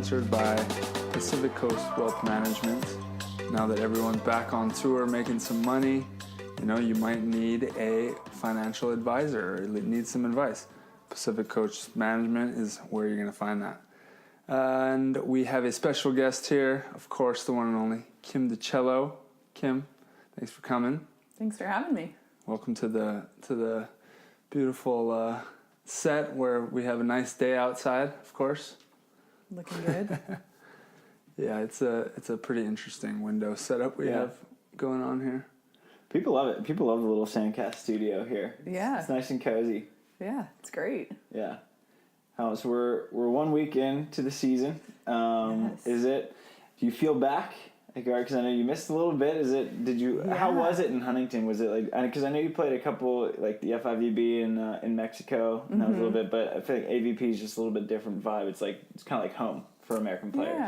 sponsored by Pacific Coast Wealth Management. Now that everyone's back on tour making some money, you might need a financial advisor or need some advice. Pacific Coast Management is where you're going to find that. And we have a special guest here, of course, the one and only Kim DiCello. Kim, thanks for coming. Thanks for having me. Welcome to the beautiful set where we have a nice day outside, of course. Looking good. Yeah, it's a pretty interesting window setup we have going on here. People love it. People love the little SANDCAST studio here. Yeah. It's nice and cozy. Yeah, it's great. Yeah. So we're 1 week into the season. Yes. Do you feel back? Because I know you missed a little bit. How was it in Huntington? Was it because I know you played a couple, like the FIVB in Mexico, and that was a little bit, but I feel like AVP is just a little bit different vibe. It's kind of like home for American players.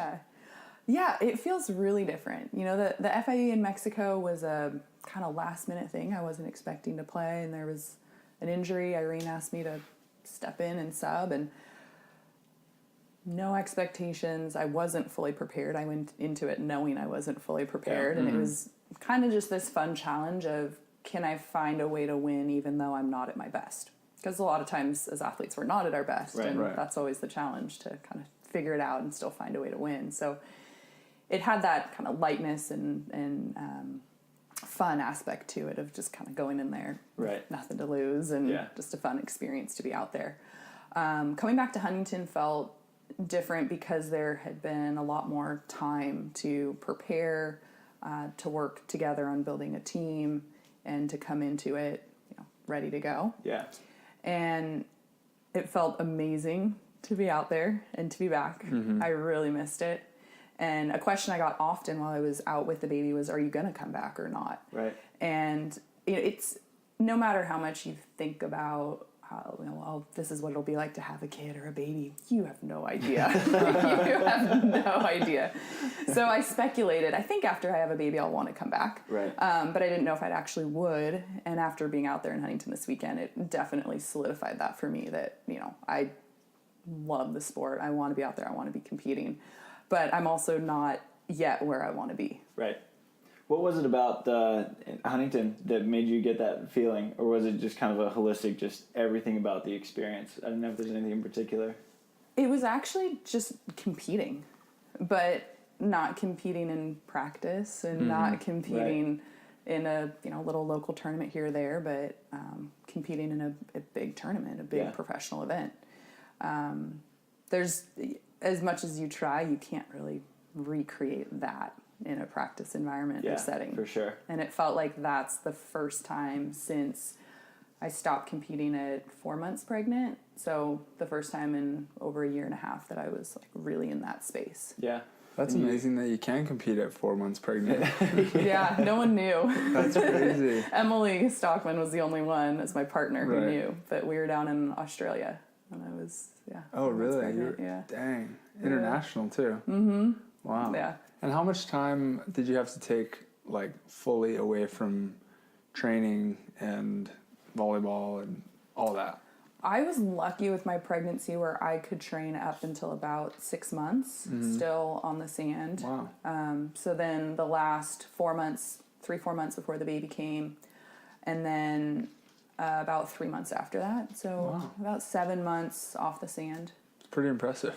Yeah, it feels really different. The FIVB in Mexico was a kind of last minute thing. I wasn't expecting to play, and there was an injury. Irene asked me to step in and sub, and no expectations. I wasn't fully prepared. I went into it knowing I wasn't fully prepared, and it was kind of just this fun challenge of, can I find a way to win even though I'm not at my best? Because a lot of times as athletes we're not at our best, that's always the challenge, to kind of figure it out and still find a way to win. So it had that kind of lightness and fun aspect to it of just kind of going in there, nothing to lose, and just a fun experience to be out there. Coming back to Huntington felt different because there had been a lot more time to prepare, to work together on building a team, and to come into it, ready to go. Yeah. And it felt amazing to be out there and to be back. I really missed it. And a question I got often while I was out with the baby was, are you going to come back or not? Right. And it's no matter how much you think about, this is what it'll be like to have a kid or a baby. You have no idea. You have no idea. So I speculated. I think after I have a baby, I'll want to come back. Right. But I didn't know if I'd actually would. And after being out there in Huntington this weekend, it definitely solidified that for me that, I love the sport. I want to be out there. I want to be competing. But I'm also not yet where I want to be. Right. What was it about Huntington that made you get that feeling? Or was it just kind of a holistic, just everything about the experience? I don't know if there's anything in particular. It was actually just competing, but not competing in practice and not competing in a little local tournament here or there, but competing in a big tournament, a big professional event. There's, as much as you try, you can't really recreate that in a practice environment or setting. For sure. And it felt like that's the first time since I stopped competing at 4 months pregnant. So the first time in over a year and a half that I was really in that space. Yeah. That's amazing that you can compete at 4 months pregnant. Yeah, no one knew. That's crazy. Emily Stockman was the only one as my partner who knew. But we were down in Australia and I was, Oh, really? Dang. International, too. Mm-hmm. Wow. Yeah. And how much time did you have to take, fully away from training and volleyball and all that? I was lucky with my pregnancy where I could train up until about 6 months, still on the sand. Wow. So then the last 4 months, 4 months before the baby came, and then about 3 months after that. So about 7 months off the sand. It's pretty impressive.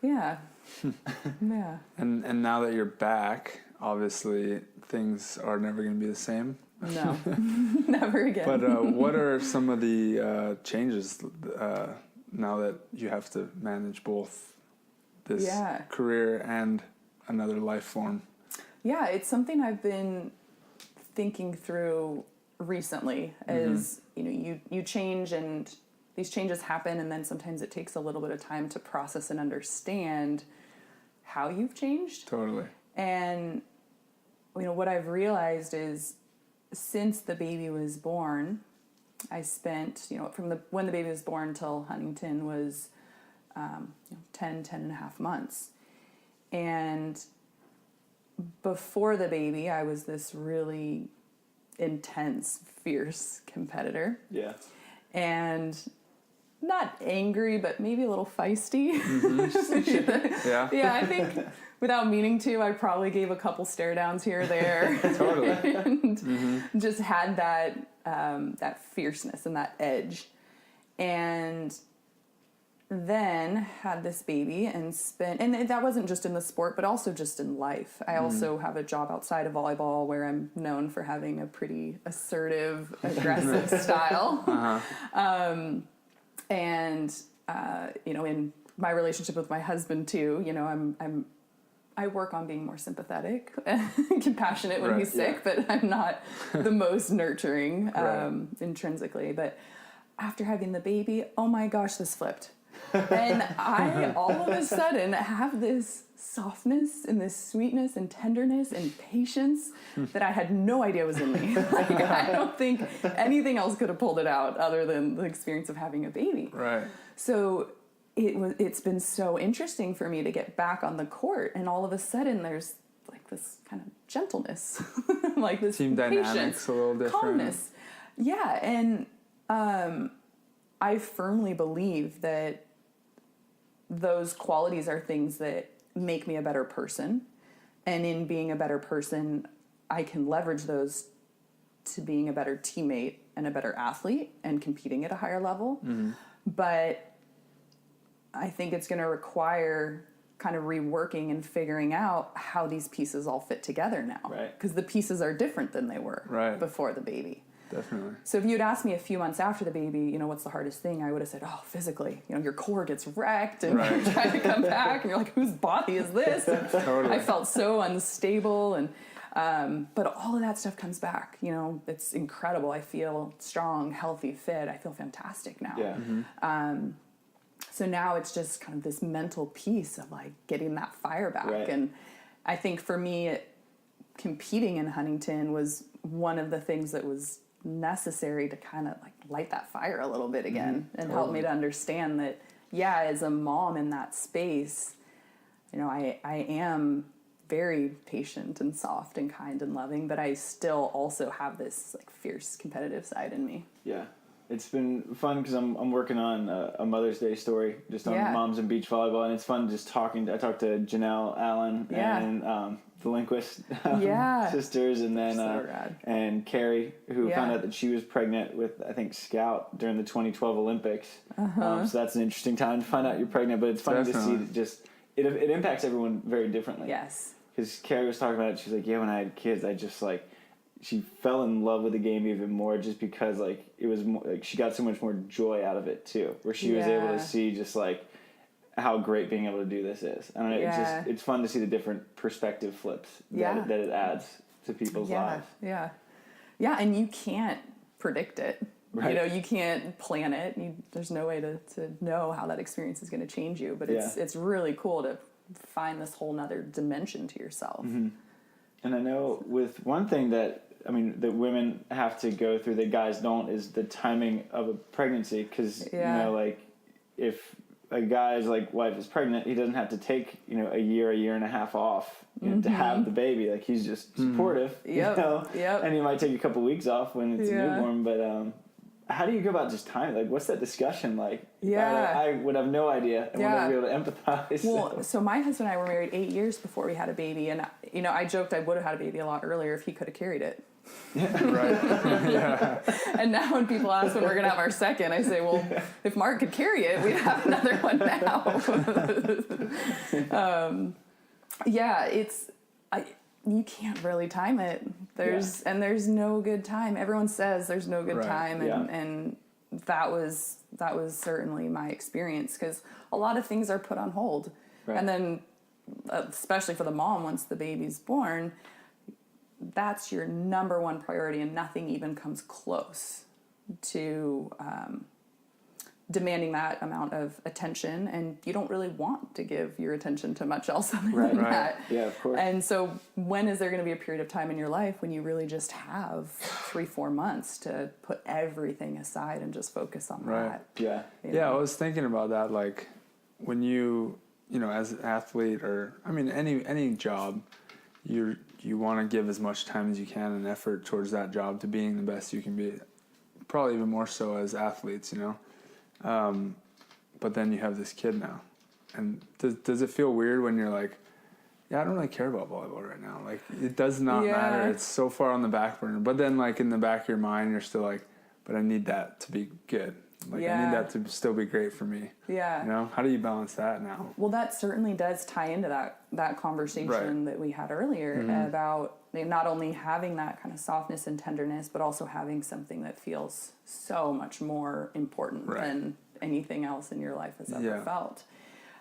Yeah. Yeah. And now that you're back, obviously things are never going to be the same. No, never again. But what are some of the changes now that you have to manage both this career and another life form? Yeah, it's something I've been thinking through recently. As you change, and these changes happen, and then sometimes it takes a little bit of time to process and understand how you've changed. Totally. And what I've realized is, since the baby was born, I spent, from when the baby was born till Huntington was 10 and a half months. And before the baby, I was this really intense, fierce competitor. Yeah. And not angry, but maybe a little feisty. Yeah. Yeah, I think without meaning to, I probably gave a couple stare downs here or there. Totally. And just had that that fierceness and that edge. And then had this baby and that wasn't just in the sport, but also just in life. I also have a job outside of volleyball where I'm known for having a pretty assertive, aggressive style. You know, in my relationship with my husband too, you know, I work on being more sympathetic and compassionate when he's sick, but I'm not the most nurturing intrinsically. But after having the baby, oh my gosh, this flipped. And I all of a sudden have this softness and this sweetness and tenderness and patience that I had no idea was in me. Like, I don't think anything else could have pulled it out other than the experience of having a baby. Right. So it's been so interesting for me to get back on the court, and all of a sudden there's like this kind of gentleness, like this Team patience, dynamics a little different. calmness. Yeah, and I firmly believe that those qualities are things that make me a better person. And in being a better person, I can leverage those to being a better teammate and a better athlete and competing at a higher level. But I think it's going to require kind of reworking and figuring out how these pieces all fit together now. Right. Because the pieces are different than they were before the baby. Definitely. So if you'd asked me a few months after the baby, you know, what's the hardest thing? I would have said, oh, physically. You know, your core gets wrecked and you're trying to come back and you're like, whose body is this? And Totally. I felt so unstable. And but all of that stuff comes back. You know, it's incredible. I feel strong, healthy, fit. I feel fantastic now. Yeah. So now it's just kind of this mental piece of like getting that fire back. Right. And I think for me, competing in Huntington was one of the things that was necessary to kind of like light that fire a little bit again and help me to understand that, yeah, as a mom in that space, you know, I am very patient and soft and kind and loving, but I still also have this like fierce competitive side in me. Yeah. It's been fun because I'm working on a Mother's Day story just on moms and beach volleyball, and it's fun just talking. I talked to Janelle Allen and the Linquist sisters, and then and Carrie, who found out that she was pregnant with, I think, Scout during the 2012 Olympics. So that's an interesting time to find out you're pregnant, but it's funny to see that just it impacts everyone very differently. Yes. Because Carrie was talking about it, she's like, yeah, when I had kids, I just like, she fell in love with the game even more just because like it was more, like she got so much more joy out of it too, where she was able to see just like how great being able to do this is. I don't know, it's fun to see the different perspective flips that it adds to people's lives. Yeah, and you can't predict it. Right. You know, you can't plan it. There's no way to know how that experience is going to change you, but it's really cool to find this whole nother dimension to yourself. And I know with one thing that women have to go through that guys don't is the timing of a pregnancy. Because, you know, like, if a guy's, like, wife is pregnant, he doesn't have to take, you know, a year and a half off, you know, to have the baby. Like, he's just supportive, you know? And he might take a couple weeks off when it's a newborn. But how do you go about just timing? Like, what's that discussion like? I would have no idea. I wouldn't be able to empathize. Well, so my husband and I were married 8 years before we had a baby. And, you know, I joked I would have had a baby a lot earlier if he could have carried it. And now when people ask when we're going to have our second, I say, well, if Mark could carry it, we'd have another one now. You can't really time it. There's no good time. Everyone says there's no good time, and that was certainly my experience, because a lot of things are put on hold, and then especially for the mom, once the baby's born, that's your number one priority, and nothing even comes close to demanding that amount of attention, and you don't really want to give your attention to much else other than that. Yeah, of course. And so when is there going to be a period of time in your life when you really just have 3-4 months to put everything aside and just focus on that? Yeah. I was thinking about that, like when you know, as an athlete, or I mean any job, you want to give as much time as you can and effort towards that job to being the best you can be. Probably even more so as athletes, you know. But then you have this kid now. And does it feel weird when you're like, yeah, I don't really care about volleyball right now. Like, it does not matter. It's so far on the back burner. But then, like, in the back of your mind, you're still like, but I need that to be good. Like, I need that to still be great for me. Yeah. You know? How do you balance that now? Well, that certainly does tie into that conversation that we had earlier about not only having that kind of softness and tenderness, but also having something that feels so much more important than anything else in your life has ever felt.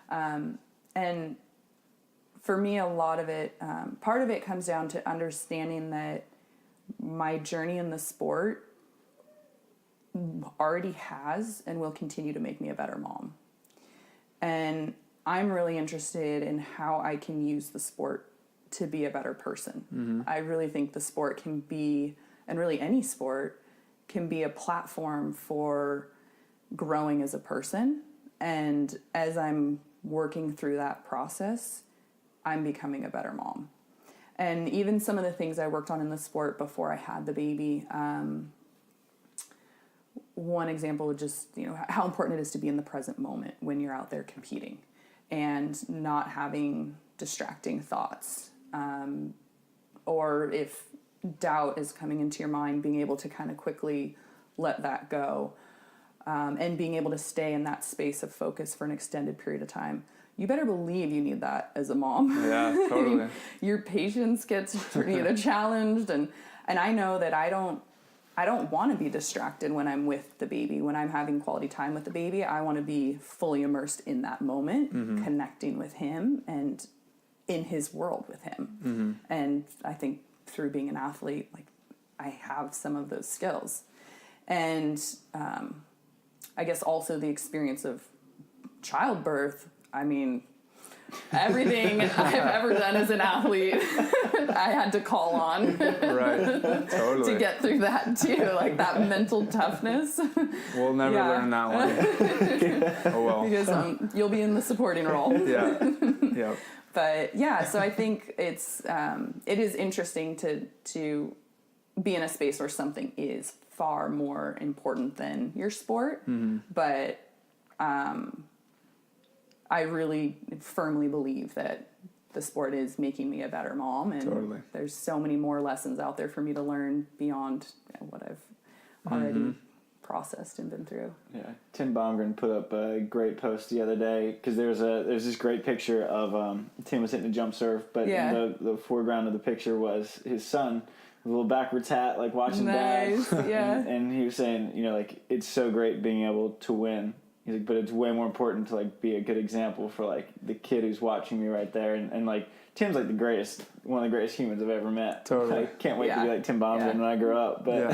And for me, a lot of it, part of it comes down to understanding that my journey in the sport already has and will continue to make me a better mom. And I'm really interested in how I can use the sport to be a better person. I really think the sport can be, and really any sport, can be a platform for growing as a person. And as I'm working through that process, I'm becoming a better mom. And even some of the things I worked on in the sport before I had the baby, one example would just, how important it is to be in the present moment when you're out there competing and not having distracting thoughts. Or if doubt is coming into your mind, being able to kind of quickly let that go, and being able to stay in that space of focus for an extended period of time. You better believe you need that as a mom. Yeah, totally. Your patience gets challenged, and I know that I don't want to be distracted when I'm with the baby. When I'm having quality time with the baby, I want to be fully immersed in that moment, connecting with him and in his world with him. And I think through being an athlete, like, I have some of those skills. And I guess also the experience of childbirth. I mean, everything I've ever done as an athlete, I had to call on to get through that too, like that mental toughness. We'll never learn that one. Oh well. Because you'll be in the supporting role. Yeah. But so I think it is interesting to be in a space where something is far more important than your sport, but I really firmly believe that the sport is making me a better mom, and there's so many more lessons out there for me to learn beyond what I've already processed and been through. Yeah, Tim Baumgren put up a great post the other day because there's this great picture of Tim was hitting a jump serve, but in the foreground of the picture was his son, with a little backwards hat, like watching dad. And he was saying, like, it's so great being able to win. He's like, but it's way more important to, like, be a good example for, like, the kid who's watching me right there. And like, Tim's, like, one of the greatest humans I've ever met. Totally. I can't wait to be like Tim Baumgren when I grow up. But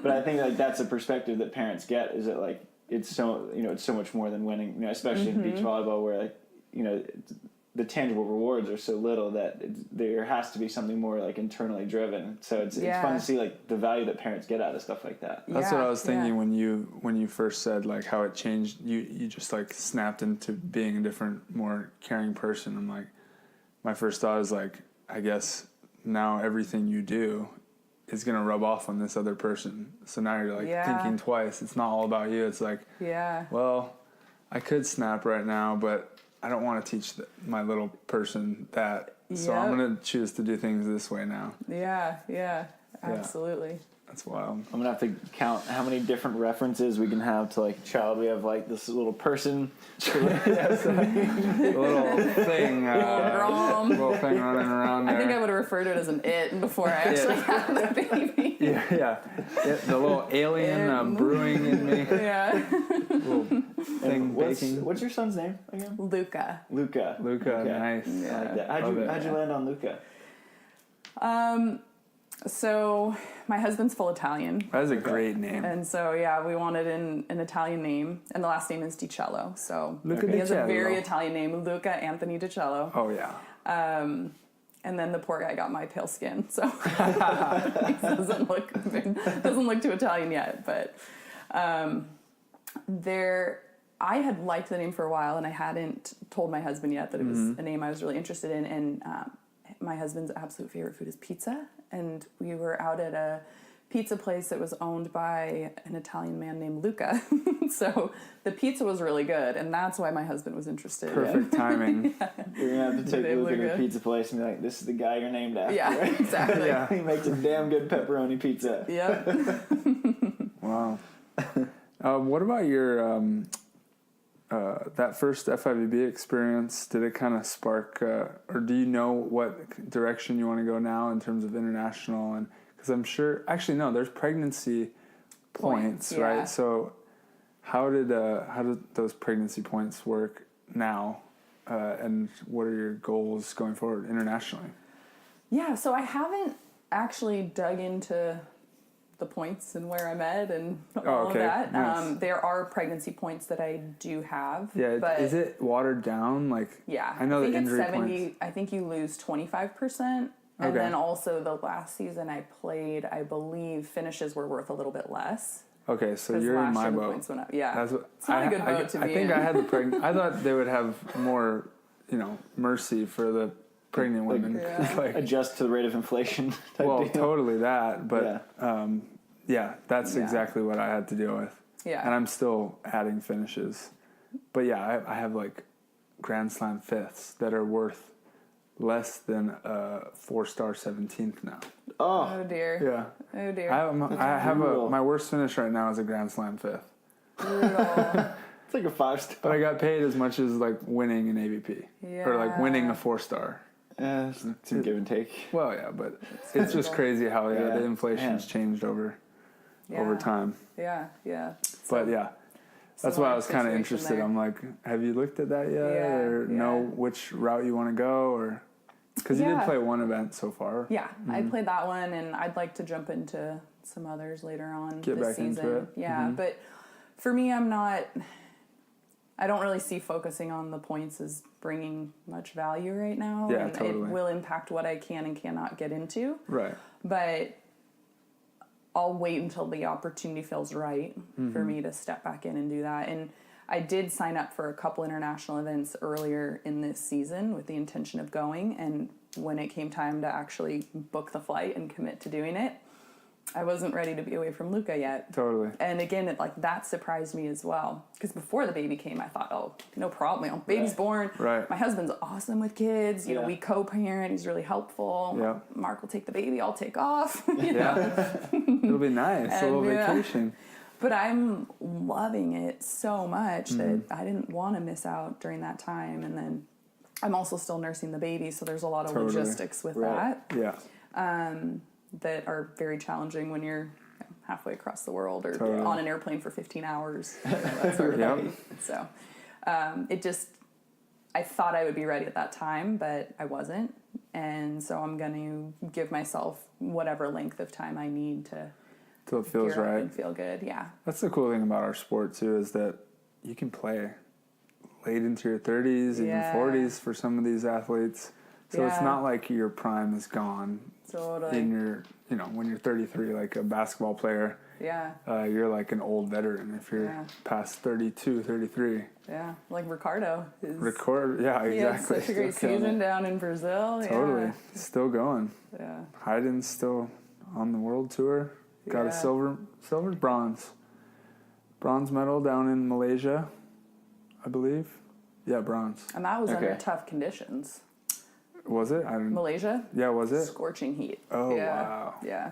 but I think, like, that's a perspective that parents get, is that, like, it's so, it's so much more than winning, especially in beach volleyball where, like, the tangible rewards are so little that there has to be something more, like, internally driven. So it's fun to see, like, the value that parents get out of stuff like that. That's what I was thinking when you first said, like, how it changed. You just, like, snapped into being a different, more caring person. I'm like, my first thought is, like, I guess now everything you do is going to rub off on this other person. So now you're, like, thinking twice. It's not all about you. It's like, well, I could snap right now, but I don't want to teach my little person that, so I'm going to choose to do things this way now. Yeah, absolutely. That's wild. I'm going to have to count how many different references we can have to, like, child. We have, like, this little person. The little thing. Little thing running around there. I think I would have referred to it as an it before I actually had the baby. The little alien brewing in me. Little thing baking. What's your son's name again? Luca. Nice. I like that. How'd you land on Luca? So my husband's full Italian. That's a great name. And so, we wanted an Italian name, and the last name is DiCello. So Luca he has DiCello. a very Italian name, Luca Anthony DiCello. Oh, yeah. And then the poor guy got my pale skin, so he doesn't look too Italian yet. But I had liked the name for a while, and I hadn't told my husband yet that it was a name I was really interested in. And my husband's absolute favorite food is pizza, and we were out at a pizza place that was owned by an Italian man named Luca. So the pizza was really good, and that's why my husband was interested. Perfect timing. You're going to have to take a look at the Luca. pizza place and be like, this is the guy you're named after. Yeah, exactly. Yeah. He makes a damn good pepperoni pizza. Yep. Wow. What about your that first FIVB experience? Did it kind of spark, or do you know what direction you want to go now in terms of international? And because I'm sure, actually no, there's pregnancy points, yeah. right? So how did those pregnancy points work now, and what are your goals going forward internationally? Yeah, so I haven't actually dug into the points and where I'm at and all of that. Nice. There are pregnancy points that I do have. Yeah, but is it watered down? Like, yeah, I know think the injury it's 70. points. I think you lose 25%, and Okay. then also the last season I played, I believe finishes were worth a little bit less. Okay, so 'Cause you're in last my year the boat. points went up. Yeah, That's what, it's not a good boat to be I think in. I had the pregnant. I thought they would have more, mercy for the pregnant women. Yeah. Like, Adjust to the rate of inflation. Type well, deal. totally that, but that's Yeah. exactly what I had to deal with. Yeah. And I'm still adding finishes, but yeah, I have like Grand Slam fifths that are worth less than a 4-star 17th now. Oh, Oh dear. Yeah, Oh dear. I have brutal. my worst finish right now is a Grand Slam fifth. Brutal. it's like a 5-star. But I got paid as much as like winning an AVP or like winning a 4-star. Yeah, it's a give and take. Well, yeah, but it's just crazy how Yeah. the inflation's Man. changed over Yeah. time. Yeah. But yeah, that's why I was kind of situation interested. there. I'm like, have you looked at that yet, Yeah, or know yeah. which route you want to go, or because you did Yeah. play one event so far. Yeah, I played that one, and I'd like to jump into some others later on Get this back season. into it. Yeah, but for me, I don't really see focusing on the points as bringing much value right now. Yeah, and totally. it will impact what I can and cannot get into. Right. But I'll wait until the opportunity feels right for me to step back in and do that. And I did sign up for a couple international events earlier in this season with the intention of going. And when it came time to actually book the flight and commit to doing it, I wasn't ready to be away from Luca yet. Totally. And again, that surprised me as well. Because before the baby came, I thought, oh, no problem. Baby's born. Right. My husband's awesome with kids. You know, Yeah. we co-parent. He's really helpful. Yeah. Mark will take the baby. I'll take off. you know? Yeah. It'll be nice. A little And, yeah. vacation. But I'm loving it so much that I didn't want to miss out during that time. And then I'm also still nursing the baby, so there's a lot of Totally. logistics with Right. that Yeah. that are very challenging when you're halfway across the world or Totally. on an airplane for 15 hours. That sort of Yep. thing. So I thought I would be ready at that time, but I wasn't. And so I'm going to give myself whatever length of time I need to Till it feels gear up right. and feel good. Yeah. That's the cool thing about our sport too, is that you can play late into your 30s, even Yeah. 40s for some of these athletes. So it's Yeah. not like your prime is gone Totally. in your, when you're 33, like a basketball player, Yeah. you're like an old veteran if you're Yeah. past 32, 33. Yeah. Like Ricardo. Yeah, He had exactly. such a great Still killing season it. down in Brazil. Totally. Still going. Yeah. Hayden's still on the world tour. Got a Yeah. silver, bronze medal down in Malaysia, I believe. Yeah, bronze. And that was Okay. under tough conditions. Was it? I didn't. Malaysia, Yeah, was it? scorching heat. Oh, Yeah. wow. Yeah.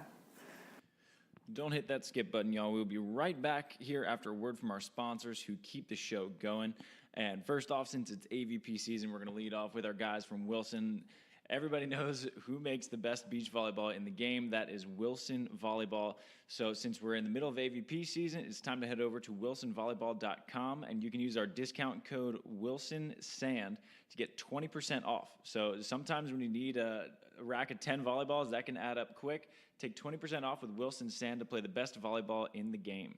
Don't hit that skip button, y'all. We'll be right back here after a word from our sponsors who keep the show going. And first off, since it's AVP season, we're going to lead off with our guys from Wilson. Everybody knows who makes the best beach volleyball in the game. That is Wilson Volleyball. So since we're in the middle of AVP season, it's time to head over to wilsonvolleyball.com, and you can use our discount code WilsonSand to get 20% off. So sometimes when you need a rack of 10 volleyballs, that can add up quick. Take 20% off with Wilson Sand to play the best volleyball in the game.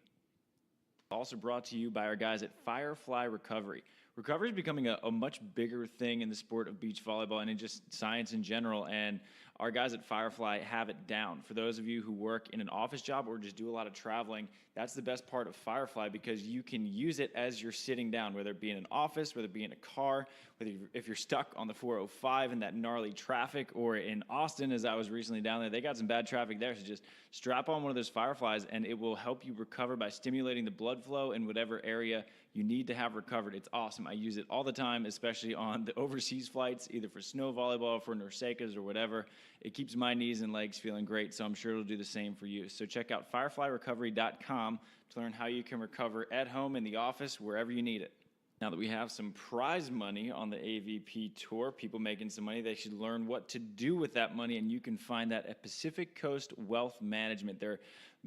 Also brought to you by our guys at Firefly Recovery. Recovery is becoming a much bigger thing in the sport of beach volleyball and in just science in general. And our guys at Firefly have it down. For those of you who work in an office job or just do a lot of traveling, that's the best part of Firefly because you can use it as you're sitting down, whether it be in an office, whether it be in a car, if you're stuck on the 405 in that gnarly traffic, or in Austin, as I was recently down there, they got some bad traffic there, so just strap on one of those Fireflies and it will help you recover by stimulating the blood flow in whatever area you need to have recovered. It's awesome. I use it all the time, especially on the overseas flights, either for snow volleyball, for Norsekas, or whatever. It keeps my knees and legs feeling great, so I'm sure it'll do the same for you. So check out fireflyrecovery.com to learn how you can recover at home, in the office, wherever you need it. Now that we have some prize money on the AVP Tour, people making some money, they should learn what to do with that money, and you can find that at Pacific Coast Wealth Management. They're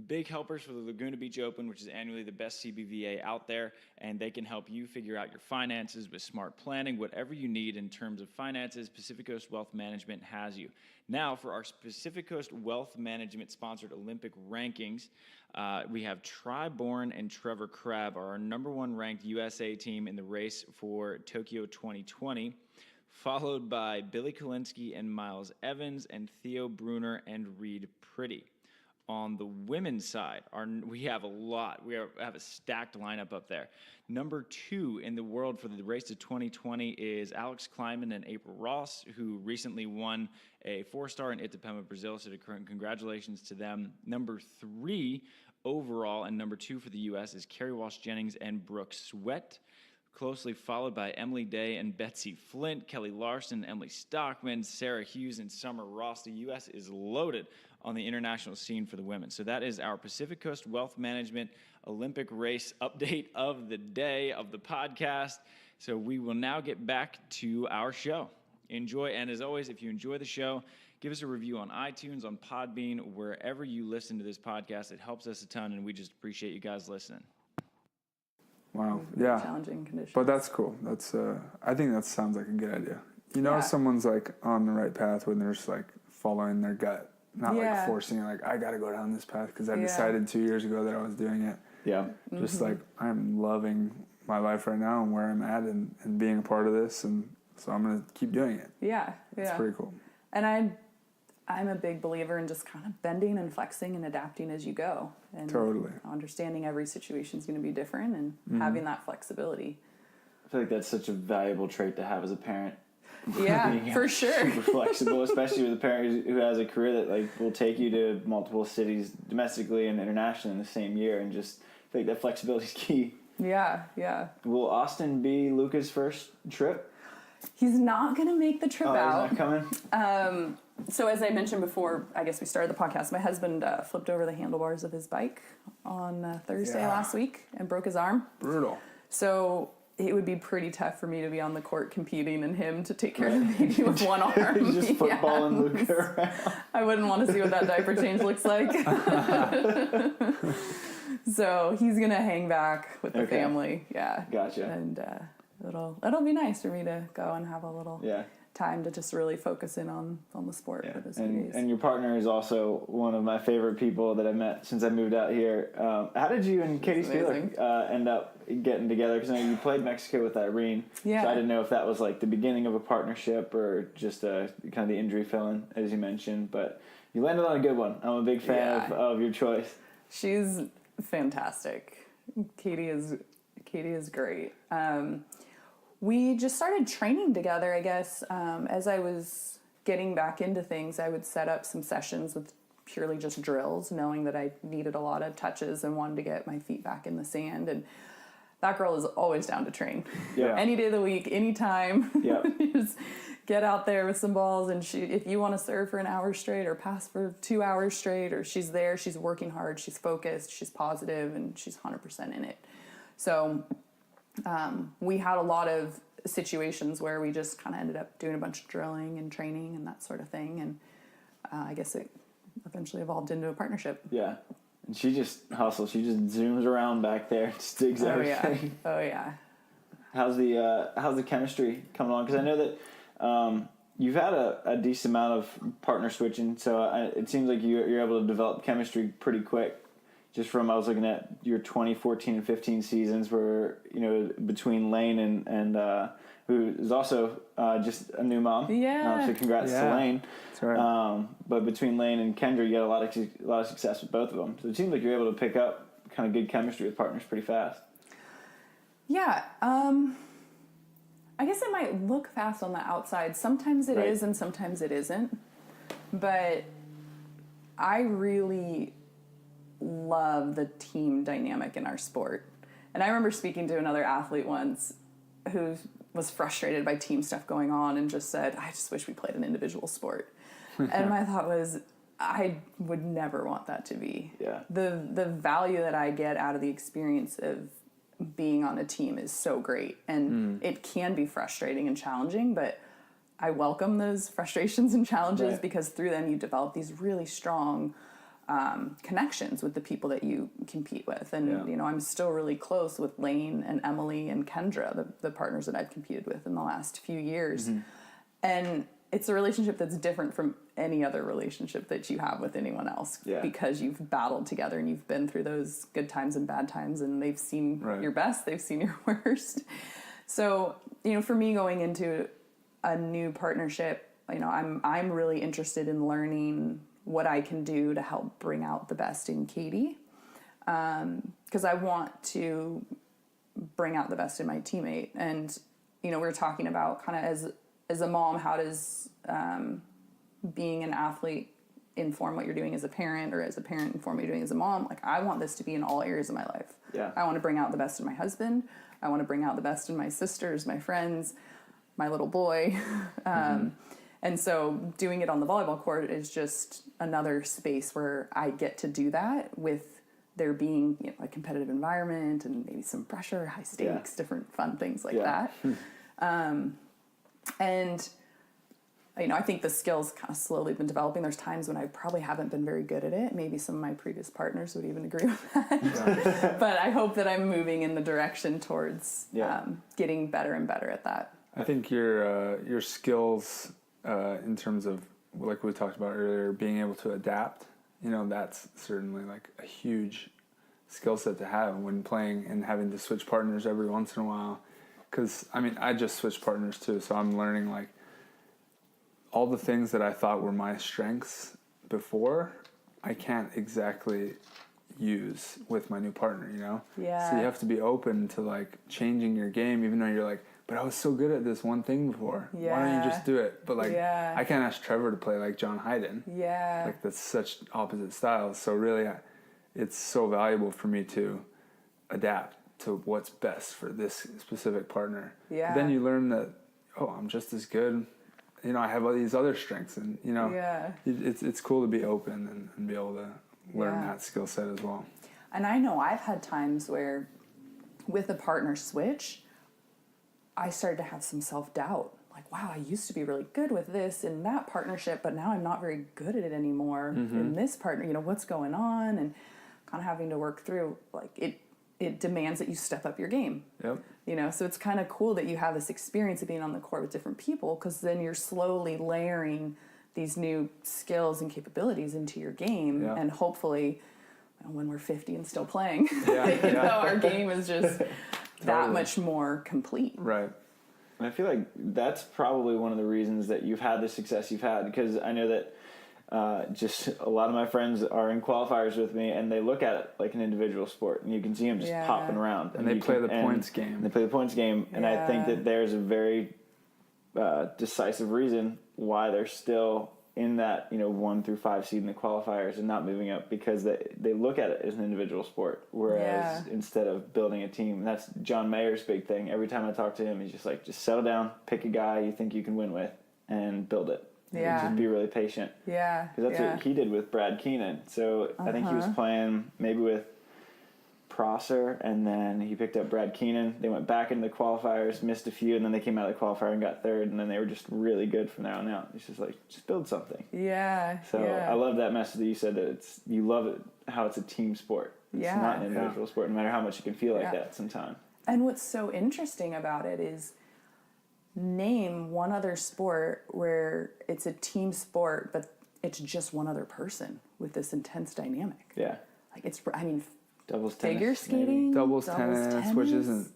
big helpers for the Laguna Beach Open, which is annually the best CBVA out there, and they can help you figure out your finances with smart planning. Whatever you need in terms of finances, Pacific Coast Wealth Management has you. Now, for our Pacific Coast Wealth Management sponsored Olympic rankings, we have Bourne and Trevor Crabb are our number one ranked USA team in the race for Tokyo 2020, followed by Billy Kolinsky and Miles Evans and Theo Brunner and Reed Pretty. On the women's side, we have a lot. We have a stacked lineup up there. Number 2 in the world for the race to 2020 is Alex Kleiman and April Ross, who recently won a 4-star in Itapema, Brazil, so congratulations to them. Number 3 overall and number 2 for the U.S. is Carrie Walsh-Jennings and Brooke Sweat, closely followed by Emily Day and Betsy Flint, Kelly Larson, Emily Stockman, Sarah Hughes, and Summer Ross. The U.S. is loaded on the international scene for the women. So that is our Pacific Coast Wealth Management Olympic race update of the day of the podcast. So we will now get back to our show. Enjoy, and as always, if you enjoy the show, give us a review on iTunes, on Podbean, wherever you listen to this podcast. It helps us a ton, and we just appreciate you guys listening. Wow. Yeah. Challenging conditions. But that's cool. That's I think that sounds like a good idea. You know, someone's like on the right path when they're just like following their gut, not like forcing it. Like, I got to go down this path because I decided 2 years ago that I was doing it. Yeah. Just like, I'm loving my life right now and where I'm at and being a part of this. And so I'm going to keep doing it. Yeah. It's pretty cool. And I'm a big believer in just kind of bending and flexing and adapting as you go. And understanding every situation is going to be different and having that flexibility. I feel like that's such a valuable trait to have as a parent. Yeah, for sure. Super flexible, especially with a parent who has a career that like will take you to multiple cities domestically and internationally in the same year, and just I think that flexibility is key. Yeah, yeah. Will Austin be Luca's first trip? He's not going to make the trip out. He's not coming? So as I mentioned before, I guess we started the podcast, my husband flipped over the handlebars of his bike on Thursday last week and broke his arm. Brutal. So it would be pretty tough for me to be on the court competing and him to take care of the baby with one arm. He's just footballing Luca around. I wouldn't want to see what that diaper change looks like. So he's going to hang back with the family. Yeah. Gotcha. And it'll be nice for me to go and have a little time to just really focus in on the sport for those few days. And your partner is also one of my favorite people that I've met since I moved out here. How did you and Katie Spieler end up getting together? Because I know you played Mexico with Irene. Yeah. So I didn't know if that was like the beginning of a partnership or just kind of the injury fill-in, as you mentioned. But you landed on a good one. I'm a big fan of your choice. She's fantastic. Katie is great. We just started training together, I guess. As I was getting back into things, I would set up some sessions with purely just drills, knowing that I needed a lot of touches and wanted to get my feet back in the sand. And that girl is always down to train. Yeah. Any day of the week, anytime. Yeah. Just get out there with some balls, and if you want to serve for an hour straight or pass for 2 hours straight, or she's there, she's working hard, she's focused, she's positive, and she's 100% in it. So we had a lot of situations where we just kind of ended up doing a bunch of drilling and training and that sort of thing. And I guess it eventually evolved into a partnership. Yeah. And she just hustles. She just zooms around back there, just digs everything. Oh, yeah. How's the chemistry coming along? Because I know that you've had a decent amount of partner switching, so it seems like you're able to develop chemistry pretty quick. Just from, I was looking at your 2014 and 15 seasons where, between Lane and who is also just a new mom. Yeah. So congrats to Yeah. Lane. That's right. But between Lane and Kendra, you got a lot of success with both of them. So it seems like you're able to pick up kind of good chemistry with partners pretty fast. Yeah. I guess it might look fast on the outside. Sometimes it is, and sometimes it isn't. But I really love the team dynamic in our sport. And I remember speaking to another athlete once who was frustrated by team stuff going on and just said, I just wish we played an individual sport. And my thought was, I would never want that to be. Yeah. The value that I get out of the experience of being on a team is so great. And it can be frustrating and challenging, but I welcome those frustrations and challenges because through them you develop these really strong connections with the people that you compete with. And, you know, I'm still really close with Lane and Emily and Kendra, the partners that I've competed with in the last few years. And it's a relationship that's different from any other relationship that you have with anyone else because you've battled together and you've been through those good times and bad times, and they've seen your best, they've seen your worst. So, you know, for me going into a new partnership, you know, I'm really interested in learning what I can do to help bring out the best in Katie, because I want to bring out the best in my teammate. And, you know, we were talking about kind of as a mom, how does being an athlete inform what you're doing as a parent, or as a parent inform what you're doing as a mom? Like, I want this to be in all areas of my life. Yeah. I want to bring out the best in my husband. I want to bring out the best in my sisters, my friends, my little boy. And so doing it on the volleyball court is just another space where I get to do that with there being, you know, a competitive environment and maybe some pressure, high stakes, different fun things like that. And, you know, I think the skills kind of slowly been developing. There's times when I probably haven't been very good at it. Maybe some of my previous partners would even agree with that. But I hope that I'm moving in the direction towards getting better and better at that. I think your skills in terms of, like we talked about earlier, being able to adapt, you know, that's certainly like a huge skill set to have when playing and having to switch partners every once in a while. Because, I mean, I just switched partners too, so I'm learning like all the things that I thought were my strengths before, I can't exactly use with my new partner, you know? Yeah. So you have to be open to like changing your game, even though you're like, but I was so good at this one thing before. Why don't you just do it? But like, I can't ask Trevor to play like John Hayden. Yeah. Like, that's such opposite styles. So really, it's so valuable for me to adapt to what's best for this specific partner. Yeah. But then you learn that, oh, I'm just as good. You know, I have all these other strengths, and you know, it's cool to be open and be able to learn that skill set as well. And I know I've had times where, with a partner switch, I started to have some self-doubt. Like, wow, I used to be really good with this in that partnership, but now I'm not very good at it anymore in this partner. You know, what's going on? And kind of having to work through, like, it demands that you step up your game. Yep. You know, so it's kind of cool that you have this experience of being on the court with different people, because then you're slowly layering these new skills and capabilities into your game. And hopefully, when we're 50 and still playing, our game is just that much more complete. Right. And I feel like that's probably one of the reasons that you've had the success you've had, because I know that just a lot of my friends are in qualifiers with me, and they look at it like an individual sport, and you can see them just popping around. And they play the points game. They play the points game, and I think that there's a very decisive reason why they're still in that, you know, 1 through 5 seed in the qualifiers and not moving up, because they look at it as an individual sport, whereas instead of building a team. And that's John Mayer's big thing. Every time I talk to him, he's just like, just settle down, pick a guy you think you can win with, and build it. And just be really patient. Yeah. Because that's what he did with Brad Keenan. So I think he was playing maybe with Prosser, and then he picked up Brad Keenan. They went back into the qualifiers, missed a few, and then they came out of the qualifier and got third, and then they were just really good from there on out. It's just like, just build something. Yeah. So I love that message that you said, that you love it, how it's a team sport. It's not an individual sport, no matter how much it can feel like that sometimes. And what's so interesting about it is, name one other sport where it's a team sport, but it's just one other person with this intense dynamic. Yeah. Like, it's, I mean, doubles tennis, figure skating, doubles tennis, which isn't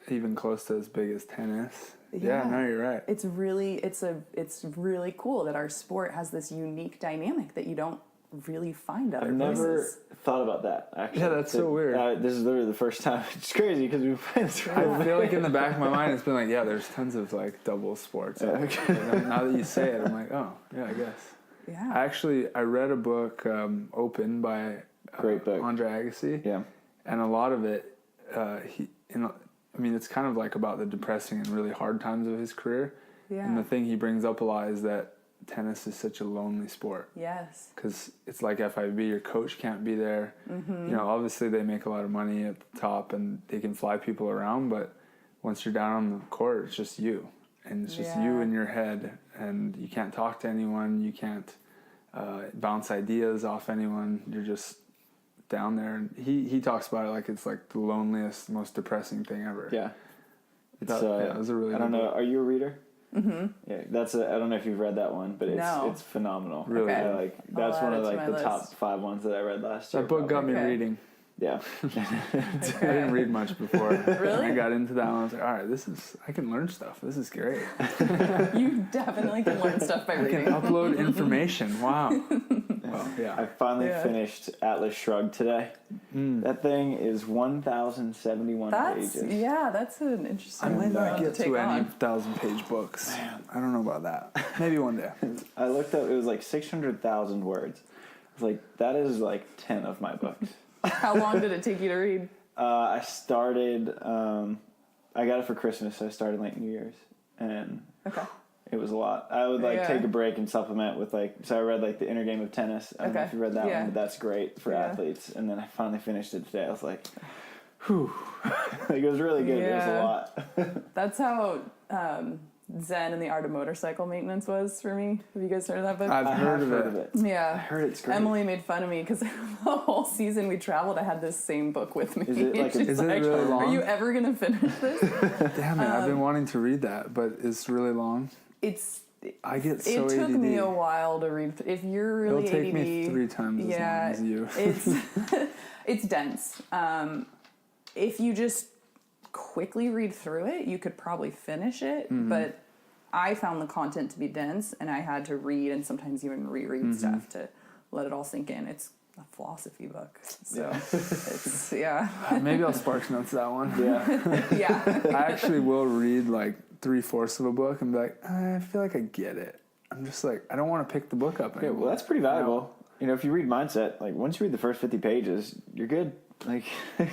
even close to as big as tennis. Yeah, no, you're right. It's really cool that our sport has this unique dynamic that you don't really find other I've never places. thought about that, actually. Yeah, that's so weird. This is literally the first time. It's crazy because we've been through I feel like in the back of my mind, it's been like, yeah, there's tons of like double sports. Okay. Now that you say it, I'm like, oh, yeah, I guess. Yeah. I read a book, Open by Great book. Andre Agassi. Yeah. And a lot of it, it's kind of like about the depressing and really hard times of his career. Yeah. And the thing he brings up a lot is that tennis is such a lonely sport. Yes. Because it's like FIVB, your coach can't be there. Mm-hmm. You know, obviously they make a lot of money at the top and they can fly people around, but once you're down on the court, it's just you. And it's just you in your head, and you can't talk to anyone, you can't bounce ideas off anyone, you're just down there. And he talks about it like it's like the loneliest, most depressing thing ever. Yeah. It's, it was a really I don't good know. book. Are you a reader? Mm-hmm. Yeah, I don't know if you've read that one, but it's phenomenal. Really Okay. Yeah, like that's one of add it to like my the top list. 5 ones that I read last year. That book got me Okay. reading. Yeah. I didn't read much before. Really? And I got into that one. I was like, all right, I can learn stuff. This is great. You definitely can learn stuff by I can reading. upload information. Wow. Well, I yeah. finally finished Atlas Shrugged today. That thing is 1,071 pages. That's an interesting I might one not to get take to any on. 1,000-page books. I don't know about that. Maybe one day. I looked up, it was like 600,000 words. I was like, that is like 10 of my books. How long did it take you to read? I started, I got it for Christmas, so I started like New Year's. And Okay. it was a lot. I would like Yeah. take a break and supplement with like, so I read like The Inner Game of Tennis. I don't know Okay. if you read that Yeah. one, but that's great for Yeah. athletes. And then I finally finished it today. I was like, whew. Like, it was really good. It was a Yeah. lot. That's how Zen and the Art of Motorcycle Maintenance was for me. Have you guys heard of that book? I've I heard have of heard it. of it. Yeah. I heard it's great. Emily made fun of me because the whole season we traveled, I had this same book with me. Is it like She's Is it like, really Are long? you ever going to finish this? Damn it, I've been wanting to read that, but it's really long. I get so It took ADD. me a while to read. If you're really It'll take ADD, me 3 times as long as you. it's dense. If you just quickly read through it, you could probably finish it. Mm-hmm. But I found the content to be dense, and I had to read and sometimes even reread Mm-hmm. stuff to let it all sink in. It's a philosophy book, so it's Maybe I'll Sparks Notes that one. Yeah. yeah. I actually will read like 3/4 of a book and be like, I feel like I get it. I'm just like, I don't want to pick the book up Yeah, anymore. well, that's pretty valuable. You know, if you read Mindset, like once you read the first 50 pages, you're good. Like,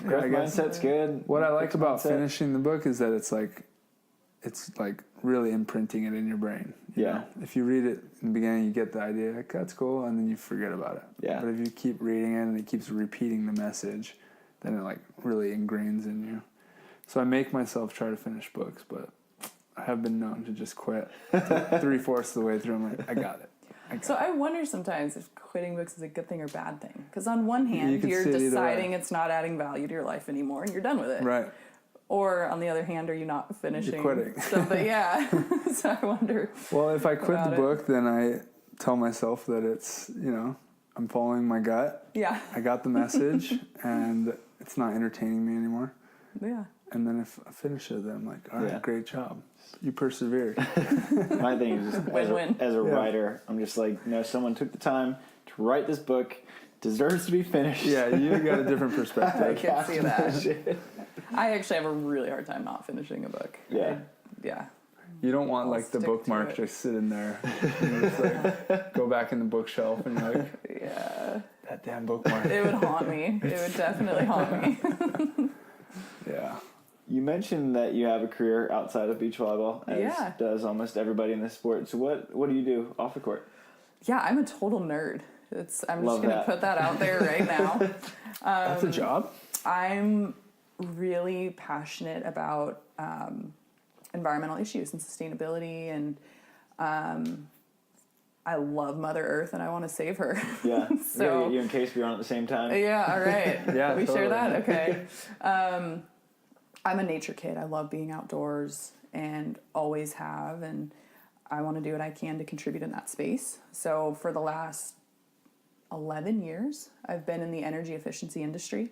growth I guess. mindset's good. What I like Fixed about mindset. finishing the book is that it's like really imprinting it in your brain. You Yeah. know? If you read it in the beginning, you get the idea, like, that's cool, and then you forget about it. Yeah. But if you keep reading it and it keeps repeating the message, then it like really ingrains in you. So I make myself try to finish books, but I have been known to just quit 3/4 of the way through. I'm like, I got it. So I wonder sometimes if quitting books is a good thing or bad thing. Because on one hand, could you're see it either deciding way. it's not adding value to your life anymore, and you're done with it. Right. Or on the other hand, are you not finishing? You're quitting. Stuff? But yeah. So I wonder. Well, if I quit about the it. book, then I tell myself that it's, I'm following my gut. Yeah. I got the message, and it's not entertaining me anymore. Yeah. And then if I finish it, then I'm like, all right, Yeah. great job. You persevered. My thing is just Win-win. as a Yeah. writer, I'm just like, someone took the time to write this book, deserves to be finished. Yeah, you got a different I perspective. can see that. Shit. I actually have a really hard time not finishing a book. Yeah. Yeah. You don't want I'll like the stick bookmark to it. just sitting there. You just like go back in the bookshelf and you're like, Yeah. that damn bookmark. It would haunt me. It would definitely haunt me. Yeah. You mentioned that you have a career outside of beach volleyball, as Yeah. does almost everybody in this sport. So what do you do off the court? Yeah, I'm a total nerd. I'm Love just going to that. put that out there right now. That's a job? I'm really passionate about environmental issues and sustainability, and I love Mother Earth and I want to save her. Yeah. We So- gotta get you in case we're on at the same time. Yeah, all right. Yeah, we share totally. that? Okay. I'm a nature kid. I love being outdoors and always have, and I want to do what I can to contribute in that space. So for the last 11 years, I've been in the energy efficiency industry,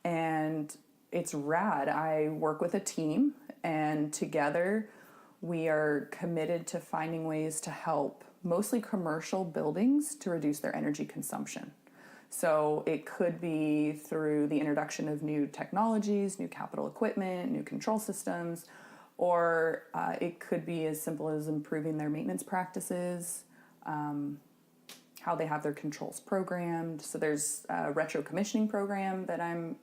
and it's rad. I work with a team, and together we are committed to finding ways to help mostly commercial buildings to reduce their energy consumption. So it could be through the introduction of new technologies, new capital equipment, new control systems, or it could be as simple as improving their maintenance practices, how they have their controls programmed. So there's a retro commissioning program that I'm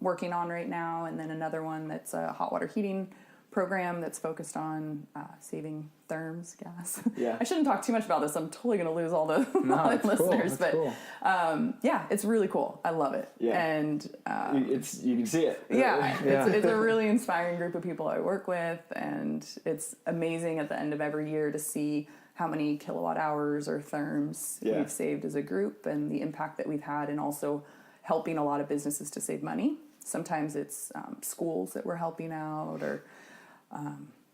working on right now, and then another one that's a hot water heating program that's focused on saving therms gas. Yeah. I shouldn't talk too much about this. I'm totally going to lose all the listeners, but cool. Yeah, it's really cool. I love it. Yeah. And you can see it. yeah, it's a really inspiring group of people I work with, and it's amazing at the end of every year to see how many kilowatt hours or therms we've saved as a group, and the impact that we've had, and also helping a lot of businesses to save money. Sometimes it's schools that we're helping out, or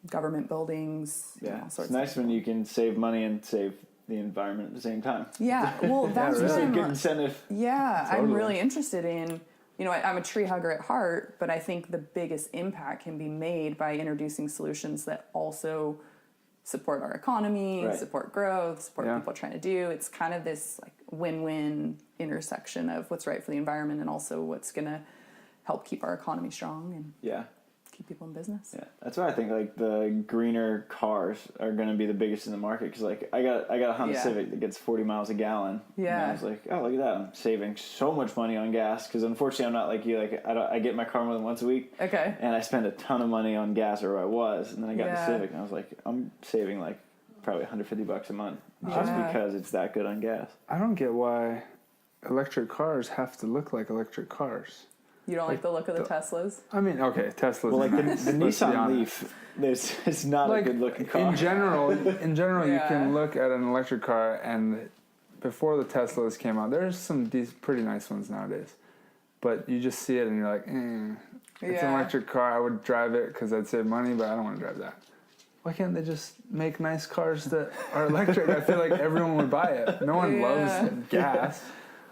government buildings. Yeah, all sorts it's nice of when you can save money and save the environment at the same time. Yeah, well, that's It's what a I'm, good incentive. yeah, Totally. I'm really interested in. I'm a tree hugger at heart, but I think the biggest impact can be made by introducing solutions that also support our economy, Right. support growth, support Yeah. people trying to do. It's kind of this like win-win intersection of what's right for the environment and also what's going to help keep our economy strong and Yeah. keep people in business. Yeah, that's why I think like the greener cars are going to be the biggest in the market, because like I got a Honda Yeah. Civic that gets 40 miles a gallon. Yeah. And I was like, oh, look at that, I'm saving so much money on gas, because unfortunately I'm not like you. Like I get in my car more than once a week, Okay. and I spend a ton of money on gas, or I was, and then I got Yeah. the Civic, and I was like, I'm saving like probably $150 a month just Yeah. because it's that good on gas. I don't get why electric cars have to look like electric cars. You don't like the look of the Teslas? I mean, okay, Tesla's Well, like nice, the let's be Nissan honest. Leaf, it's not a good looking car. In general, you Yeah. can look at an electric car, and before the Teslas came out, there's some pretty nice ones nowadays. But you just see it, and you're like, it's an Yeah. electric car. I would drive it because I'd save money, but I don't want to drive that. Why can't they just make nice cars that are electric? I feel like everyone would buy it. No one Yeah. loves gas.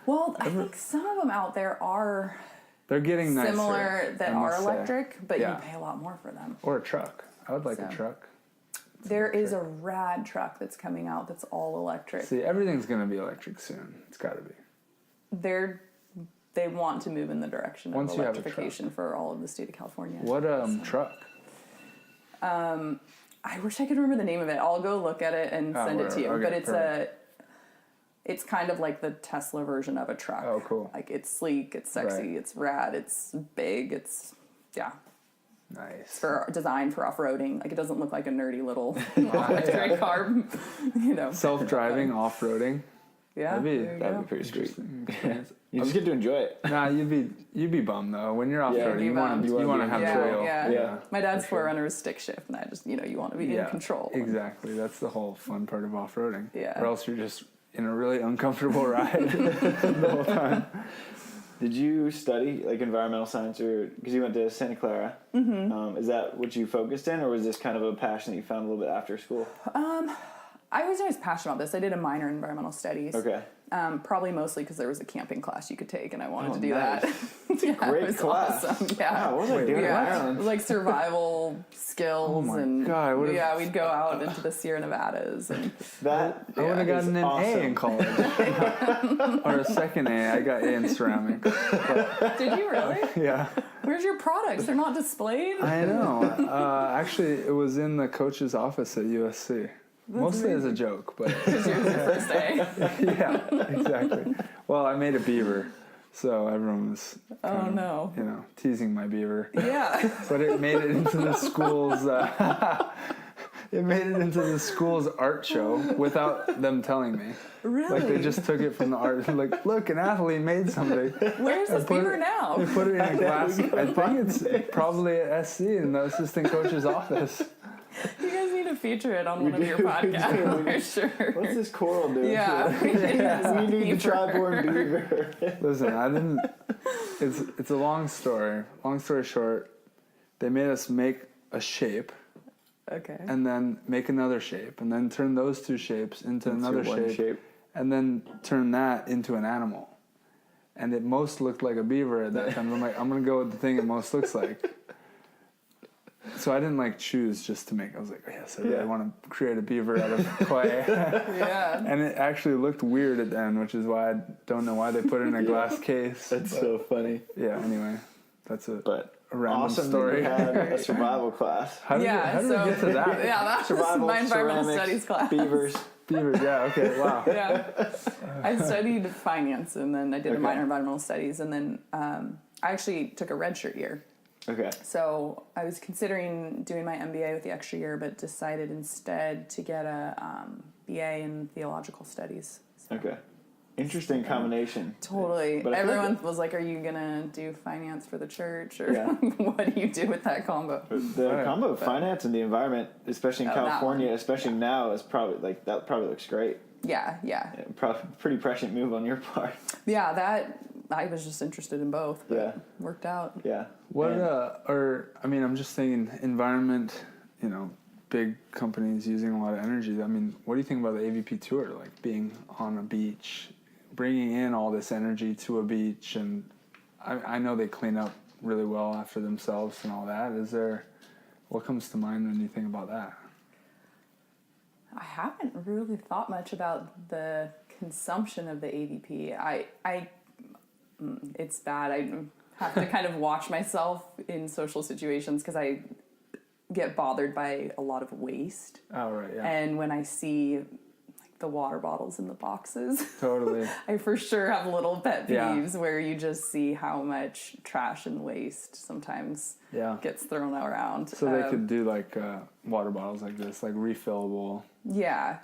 Well, I think some of them out there are They're getting nicer. similar that I are must say. electric, but Yeah. you pay a lot more for them. Or a truck. I would like a So. truck. There is a rad truck that's coming out that's all electric. See, everything's going to be electric soon. It's got to be. They want to move in the direction Once of you have a electrification for all of the state of California. What truck? I wish I could remember the name of it. I'll go look at it and send it to you. whatever. Okay, but it's kind of like the Tesla version of a truck. Oh, cool. Like it's sleek, it's sexy, Right. it's rad, it's big, it's Nice. designed for off-roading. Like it doesn't look like a nerdy little electric car, Self-driving, off-roading. Yeah, there you That'd go. be pretty sweet. Interesting experience. You just get to enjoy it. Nah, you'd be bummed though when you're off-roading. Be you want bummed. to You wanna have be- trail. Yeah. My dad's for sure. Forerunner is stick shift, and I just you want to be in control. Exactly. That's the whole fun part of off-roading. Yeah. Or else you're just in a really uncomfortable ride the whole time. Did you study like environmental science, or because you went to Santa Clara? Mm-hmm. Is that what you focused in, or was this kind of a passion that you found a little bit after school? I was always passionate about this. I did a minor in environmental studies. Okay. Probably mostly because there was a camping class you could take, and I wanted Oh, to do nice. that. Yeah, Great it was class. awesome. Yeah. Wow, what was I doing in Yeah, Ireland? like survival skills, my and God, I would've- yeah, we'd go out into the Sierra Nevadas, and That I would have is gotten an awesome. A in college. Or a second A. I got A in ceramics. did you really? Yeah. Where's your products? They're not displayed. I know. Actually, it was in the coach's office at USC. Mostly as a joke, but Because yours was your first day. yeah, exactly. Well, I made a beaver, so everyone was Oh no. teasing my beaver. Yeah. But it made it into the school's it made it into the school's art show without them telling me. Really? Like they just took it from the art. Like, look, an athlete made something. Where's this put beaver it- now? They put it in a glass. I think it's probably at SC in the assistant coach's office. You guys need to feature it on one of do, your we podcasts do. for sure. What's this coral doing? Yeah. We need the tri-born beaver. Listen, I didn't. It's a long story. Long story short, they made us make a shape Okay. and then make another shape and then turn those two shapes into another one shape. and then turn that into an animal. And it most looked like a beaver at that time. I'm like, I'm gonna go with the thing it most looks like. So I didn't like choose just to make. I was like, yes, I really want to create a beaver out of clay. Yeah. And it actually looked weird at the end, which is why I don't know why they put it in a glass case. That's so funny. Yeah. Anyway, that's a random Awesome story. that you had a survival class. How did we get to that? Yeah, that was Survival, my environmental ceramics, studies class. Beavers. Beavers. Yeah. Okay. Wow. Yeah. I studied finance, and then I did a minor in environmental studies, and then I actually took a redshirt year. Okay. So I was considering doing my MBA with the extra year, but decided instead to get a BA in theological studies. So. Okay. Interesting combination. Totally. But everyone was like, are you going to do finance for the church? Or what do you do with that combo? The combo of finance and the environment, especially in California, especially now, is probably like that probably looks great. Yeah. Probably pretty prescient move on your part. Yeah, that I was just interested in both, but worked out. Yeah. I'm just thinking environment, big companies using a lot of energy. I mean, what do you think about the AVP tour? Like being on a beach, bringing in all this energy to a beach, and I know they clean up really well after themselves and all that. What comes to mind when you think about that? I haven't really thought much about the consumption of the AVP. It's bad. I have to kind of watch myself in social situations because I get bothered by a lot of waste. Oh, right, yeah. And when I see the water bottles in the boxes. Totally. I for sure have little pet peeves where you just see how much trash and waste sometimes gets thrown around. So they could do water bottles like this, like refillable. Yeah.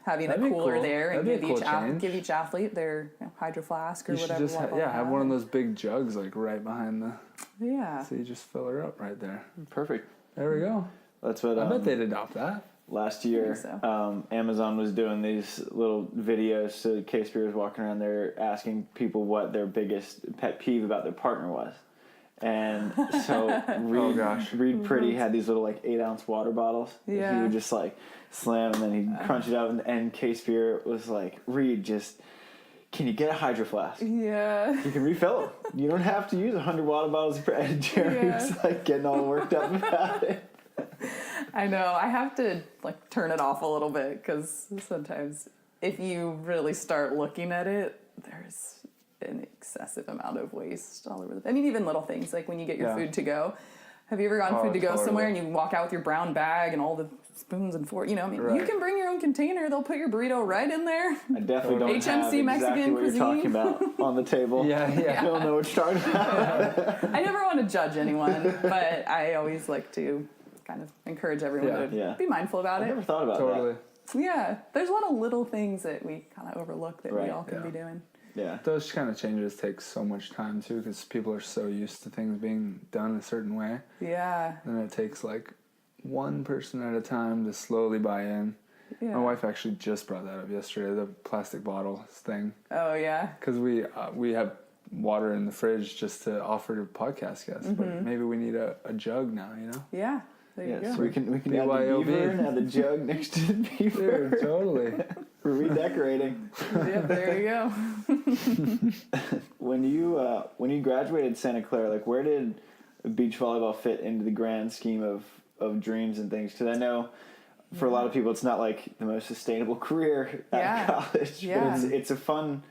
Having That'd a cooler cool. there and That'd give each athlete their hydro flask or you whatever. Should just have one of those big jugs like right behind the. Yeah. So you just fill her up right there. Perfect. There we go. That's what I bet they'd adopt that. Last year, so. Amazon was doing these little videos. So K-Spear was walking around there asking people what their biggest pet peeve about their partner was. And so Reed Pretty had these little 8-ounce water bottles. Yeah. He would just slam and then he'd crunch it out. And K-Spear was like, Reed, can you get a hydro flask? Yeah. You can refill them. You don't have to use 100 water bottles per head. Jerry was getting all worked up about it. I know. I have to turn it off a little bit because sometimes if you really start looking at it, there's an excessive amount of waste all over I mean, even little things like when you get your food to go. Have you ever gotten food to go somewhere and you walk out with your brown bag and all the spoons and forks? You can bring your own container. They'll put your burrito right in there. I definitely don't HMC have exactly Mexican what cuisine. you're talking about on the table. Yeah. I don't know what you're talking about. I never want to judge anyone, but I always like to kind of encourage everyone to be mindful about I it. never thought about Totally. Yeah, there's a lot of little things that we kind of overlook that we all can be doing. Yeah. Those kind of changes take so much time too because people are so used to things being done a certain way. Yeah. And it takes one person at a time to slowly buy in. Yeah. My wife actually just brought that up yesterday, the plastic bottles thing. Oh, yeah. Because we have water in the fridge just to offer to podcast guests, but maybe we need a jug now, Yeah. There you go. So we can add the BYOB. beaver and add the jug next to the beaver. Dude, totally. We're redecorating. Yeah, there you go. When you graduated Santa Clara, where did beach volleyball fit into the grand scheme of dreams and things? Because I know for a lot of people it's not the most sustainable career at college, but it's a fun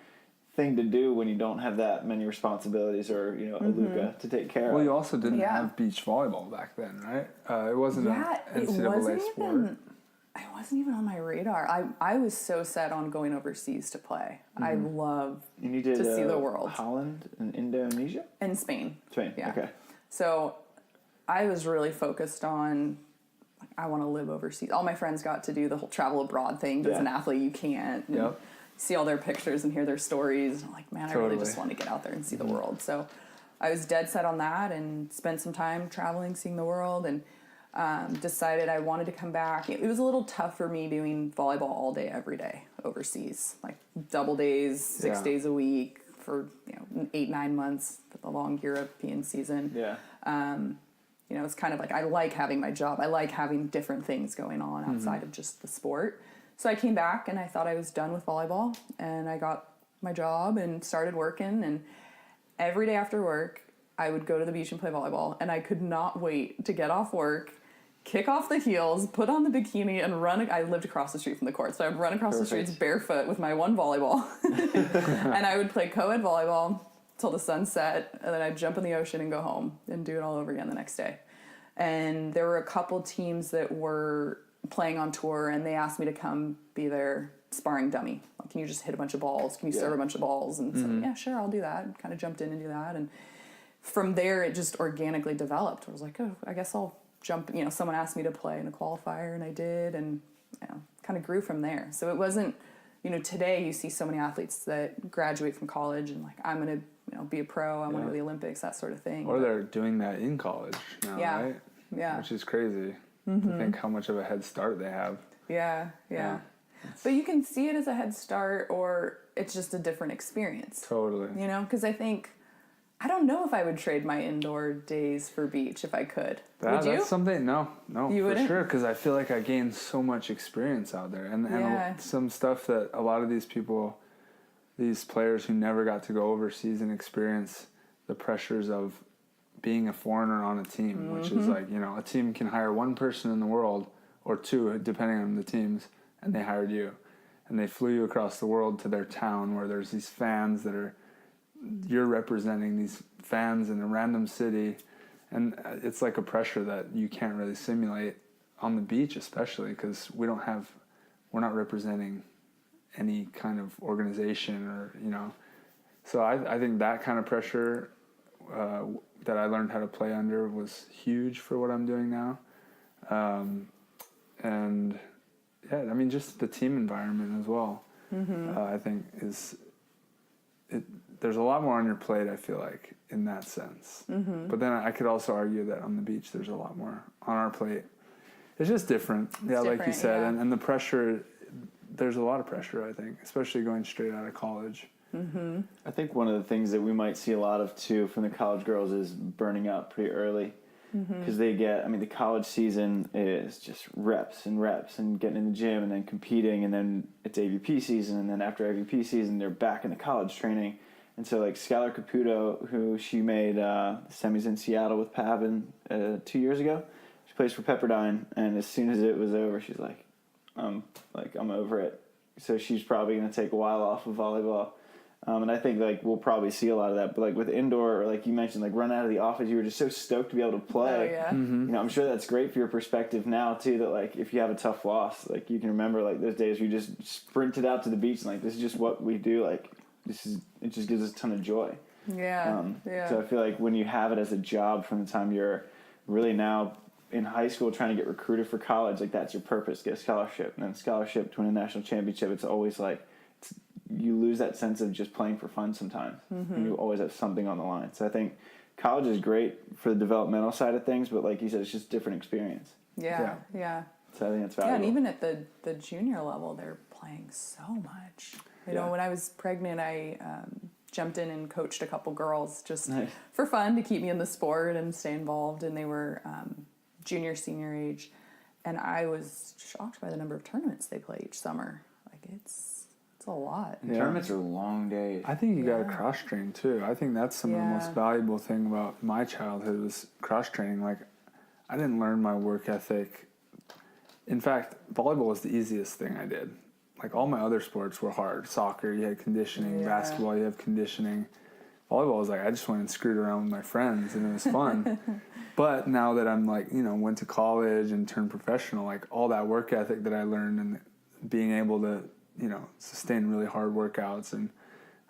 thing to do when you don't have that many responsibilities or a Luca to take care of. Well, you also didn't have beach volleyball back then, right? It wasn't an NCAA sport. It wasn't even on my radar. I was so set on going overseas to play. I love to see the world. Holland and Indonesia? And Spain. Spain, yeah. Okay. So I was really focused on, I want to live overseas. All my friends got to do the whole travel abroad thing. As an athlete, you can't. And see all their pictures and hear their stories. And I'm like, man, I really just want to get out there and see the world. So I was dead set on that and spent some time traveling, seeing the world, and decided I wanted to come back. It was a little tough for me doing volleyball all day, every day overseas, double days, 6 days a week for 8-9 months for the long European season. Yeah. It's kind of I like having my job. I like having different things going on outside of just the sport. So I came back and I thought I was done with volleyball, and I got my job and started working, and every day after work I would go to the beach and play volleyball, and I could not wait to get off work, kick off the heels, put on the bikini, and run. I lived across the street from the court, so I would run across the streets barefoot with my one volleyball. And I would play co-ed volleyball till the sun set, and then I'd jump in the ocean and go home and do it all over again the next day. And there were a couple teams that were playing on tour, and they asked me to come be their sparring dummy. Like, can you just hit a bunch of balls? Can you serve a bunch of balls? And so, yeah, sure, I'll do that. Kind of jumped in and do that. And from there, it just organically developed. I was like, oh, I guess I'll jump. You know, someone asked me to play in a qualifier, and I did, and kind of grew from there. So it wasn't, today you see so many athletes that graduate from college and like, I'm going to, be a pro. I want to go to the Olympics, that sort of thing. Or they're doing that in college now, right? Yeah. Which is crazy to think how much of a head start they have. Yeah. But you can see it as a head start, or it's just a different experience. Totally. Because I don't know if I would trade my indoor days for beach if I could. Would you? That's something, no, You for wouldn't? sure, because I feel like I gained so much experience out there. And some stuff that a lot of these players who never got to go overseas and experience the pressures of being a foreigner on a team, which is like, a team can hire one person in the world, or two, depending on the teams, and they hired you. And they flew you across the world to their town where there's these fans you're representing these fans in a random city. And it's like a pressure that you can't really simulate on the beach, especially because we're not representing any kind of organization or, So I think that kind of pressure that I learned how to play under was huge for what I'm doing now. And yeah, I mean, just the team environment as well, I think there's a lot more on your plate, I feel like, in that sense. But then I could also argue that on the beach, there's a lot more on our plate. It's just different. Like you said. Yeah. And the pressure, there's a lot of pressure, I think, especially going straight out of college. I think one of the things that we might see a lot of, too, from the college girls is burning out pretty early. Because the college season is just reps and getting in the gym and then competing, and then it's AVP season, and then after AVP season, they're back in the college training. And so, like, Skylar Caputo, who she made semis in Seattle with Pavin 2 years ago, she plays for Pepperdine, and as soon as it was over, she's like, I'm over it. So she's probably going to take a while off of volleyball. And I think, like, we'll probably see a lot of that. But, like, with indoor, or like you mentioned, like, run out of the office, you were just so stoked to be able to play. Oh, yeah. I'm sure that's great for your perspective now, too, that, like, if you have a tough loss, like, you can remember, like, those days you just sprinted out to the beach and, like, this is just what we do. Like, it just gives us a ton of joy. Yeah. So I feel like when you have it as a job from the time you're really now in high school trying to get recruited for college, like, that's your purpose, get a scholarship. And then scholarship to win a national championship, it's always, like, you lose that sense of just playing for fun sometimes. And you always have something on the line. So I think college is great for the developmental side of things, but like you said, it's just a different experience. Yeah. So I think it's valuable. Yeah, and even at the junior level, they're playing so much. You know, when I was pregnant, I jumped in and coached a couple girls just for fun to keep me in the sport and stay involved. And they were junior, senior age. And I was shocked by the number of tournaments they play each summer. Like, it's a lot. And tournaments are long days. I think you got to cross-train, too. I think that's some of the most valuable thing about my childhood was cross-training. Like, I didn't learn my work ethic. In fact, volleyball was the easiest thing I did. Like, all my other sports were hard. Soccer, you had conditioning. Basketball, you have conditioning. Volleyball was like, I just went and screwed around with my friends, and it was fun. But now that I'm, like, went to college and turned professional, like, all that work ethic that I learned and being able to, sustain really hard workouts. And,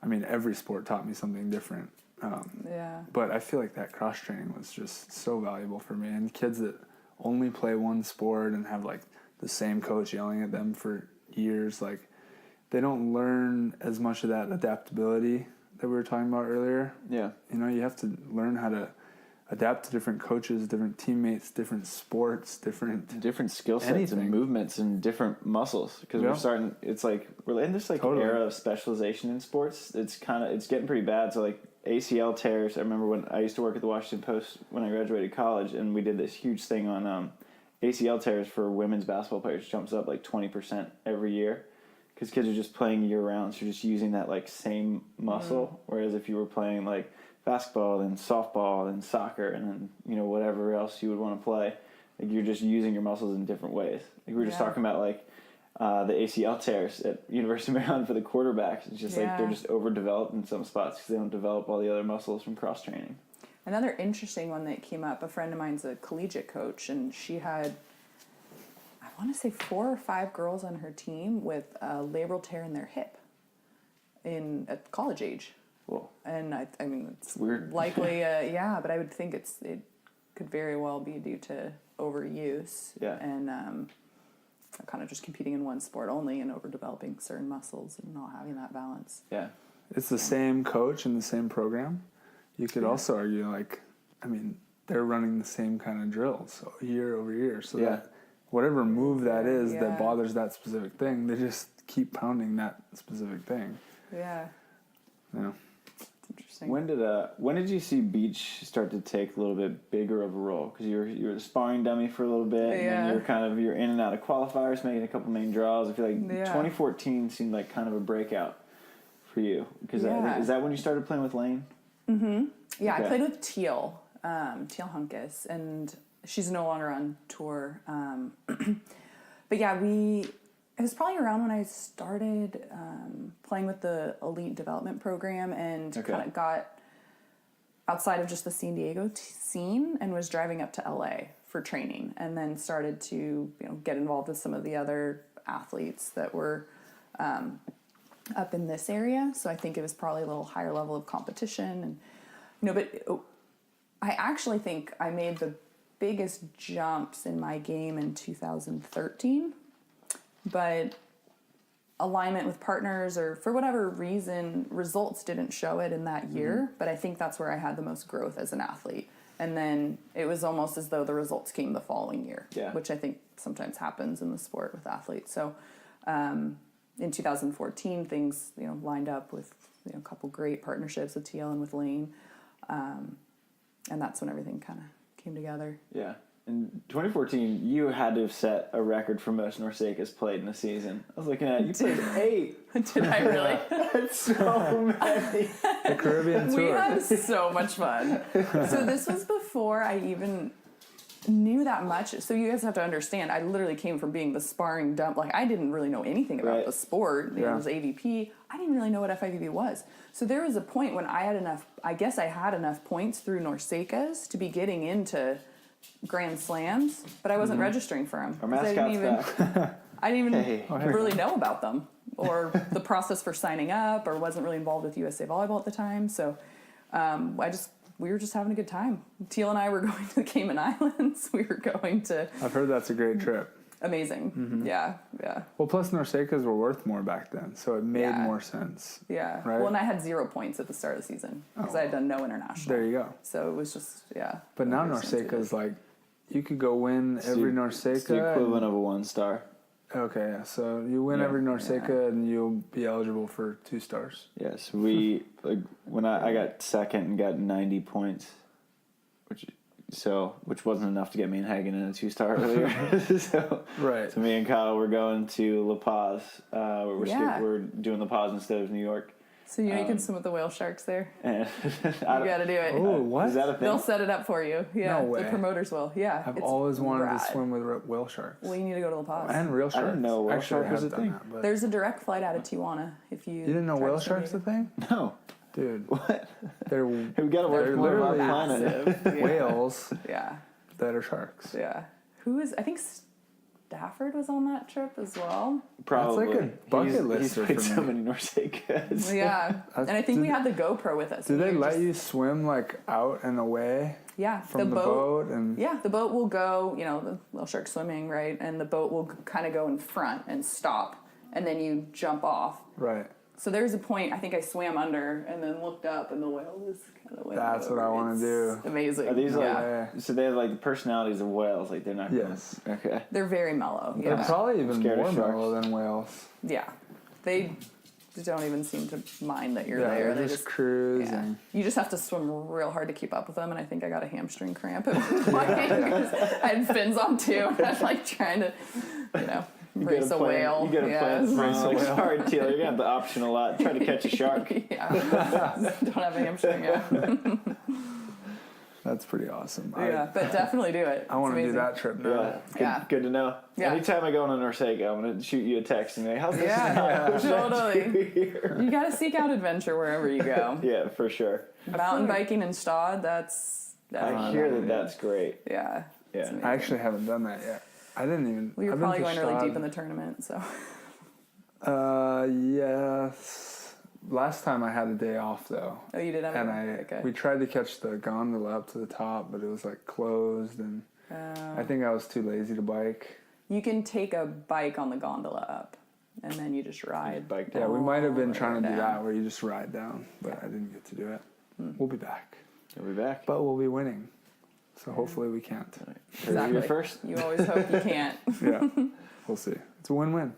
I mean, every sport taught me something different. But I feel like that cross-training was just so valuable for me. And kids that only play one sport and have, like, the same coach yelling at them for years, like, they don't learn as much of that adaptability that we were talking about earlier. Yeah. You have to learn how to adapt to different coaches, different teammates, different sports, different skill sets and movements and different muscles. Because we're starting, it's like, we're in this, like, era of specialization in sports. It's getting pretty bad. So, like, ACL tears. I remember when I used to work at the Washington Post when I graduated college, and we did this huge thing on ACL tears for women's basketball players jumps up like 20% every year because kids are just playing year round, so you're just using that like same muscle. Whereas if you were playing like basketball, then softball, then soccer, and then whatever else you would want to play, like you're just using your muscles in different ways. Like we were just talking about like the ACL tears at University of Maryland for the quarterbacks. It's just like they're just overdeveloped in some spots because they don't develop all the other muscles from cross training. Another interesting one that came up, a friend of mine's a collegiate coach, and she had, I want to say 4 or 5 girls on her team with a labral tear in their hip at college age. Cool. And I mean, it's weird. Likely, but I would think it could very well be due to overuse. Yeah. And kind of just competing in one sport only and overdeveloping certain muscles and not having that balance. Yeah. It's the same coach and the same program. You could also argue, like, I mean, they're running the same kind of drills year over year. So that whatever move that is that bothers that specific thing, they just keep pounding that specific thing. Yeah. Yeah. It's interesting. When did you see beach start to take a little bit bigger of a role? Because you were the sparring dummy for a little bit, and then you're in and out of qualifiers, making a couple main draws. I feel like 2014 seemed like kind of a breakout for you. Because is that when you started playing with Lane? Mm-hmm. Yeah, Okay. I played with Teal Hunkus, and she's no longer on tour. But yeah, it was probably around when I started playing with the elite development program and kind of got outside of just the San Diego scene and was driving up to LA for training, and then started to get involved with some of the other athletes that were up in this area. So I think it was probably a little higher level of competition, and but I actually think I made the biggest jumps in my game in 2013, but alignment with partners or for whatever reason, results didn't show it in that year. But I think that's where I had the most growth as an athlete. And then it was almost as though the results came the following year, which I think sometimes happens in the sport with athletes. So in 2014, things lined up with a couple great partnerships with TL and with Lane, and that's when everything kind of came together. Yeah. In 2014, you had to have set a record for most Norsekas played in a season. I was looking at it. You played 8. Did I really? That's so many. The Caribbean tour. We had so much fun. So this was before I even knew that much. So you guys have to understand, I literally came from being the sparring dump. Like, I didn't really know anything about the sport. It was AVP. I didn't really know what FIVB was. So there was a point when I had enough points through Norsekas to be getting into Grand Slams, but I wasn't registering for them. Our mascot's back. I didn't even really know about them or the process for signing up, or wasn't really involved with USA Volleyball at the time. So we were just having a good time. Teal and I were going to the Cayman Islands. We were going to... I've heard that's a great trip. Amazing. Mm-hmm. Yeah. Well, plus Norsekas were worth more back then, so it made more sense. Yeah. Right? Well, and I had 0 points at the start of the season because I had done no international. There you go. So it was just, But now Norseka's like, you could go win every Norseka. It's the equivalent of a 1-star. Okay, yeah. So you win every Norseka and you'll be eligible for 2 stars. Yes, when I got second and got 90 points, which wasn't enough to get me and Hagen in a 2-star earlier. So me and Kyle were going to La Paz. We're doing La Paz instead of New York. So you can swim with the whale sharks there? And you got to do it. Oh, what? Is that a thing? They'll set it up for you. Yeah, No way. the promoters will. Yeah, I've always wanted to swim with whale sharks. Well, you need to go to La Paz. And real sharks. I didn't know whale shark was a thing. That, There's a direct flight out of Tijuana if you... You didn't know whale sharks a thing? No. Dude. What? We got to work more of our massive. planet. Whales Yeah. that are sharks. Yeah. I think Stafford was on that trip as well. Probably. That's like a bucket lister He's played for so me. many Norsekas. Yeah. And I think we had the GoPro with us. Do they let you swim like out and away? Yeah. From the boat and... Yeah, the boat will go, the whale shark swimming, right? And the boat will kind of go in front and stop. And then you jump off. Right. So there's a point, I think I swam under and then looked up and the whale was kind of went That's over. what I want to do. Amazing. Are these so they have like the personalities of whales, like they're not Yes. Okay. They're very mellow. They're Yeah. probably even Scared of more sharks. mellow than whales. Yeah. They don't even seem to mind that you're Yeah, there. they're just cruising. Yeah. You just have to swim real hard to keep up with them, and I think I got a hamstring cramp at one point because I had fins on too, and I was like trying to, race a whale. You gotta plan Yes. race a whale. Sorry, Teal, you're gonna have the option a lot. Try to catch a shark. Yeah. Don't have a hamstring yet. That's pretty awesome. Yeah, but definitely do it. I want to do that trip now. Yeah. Good to know. Yeah. Anytime I go on a Norsega, I'm gonna shoot you a text and be like, how's this? Totally. You got to seek out adventure wherever you go. Yeah, for sure. Mountain biking in Stad, that's I hear that's great. yeah. Yeah. I actually haven't done that yet. I didn't even. Well, you're I've been probably to going really Stad. deep in the tournament, so. Yes. Last time I had a day off though. Oh, you did have And we tried to catch the gondola up to the top, but it was like closed, and I think I was too lazy to bike. You can take a bike on the gondola up, and then you just ride. Bike Yeah, we might have been all the trying way to do down. that where you just ride down, but I didn't get to do it. We'll be back. We'll be back. But we'll be winning. So hopefully we can't. Exactly. You're first. You always hope you can't. Yeah. We'll see. It's a win-win.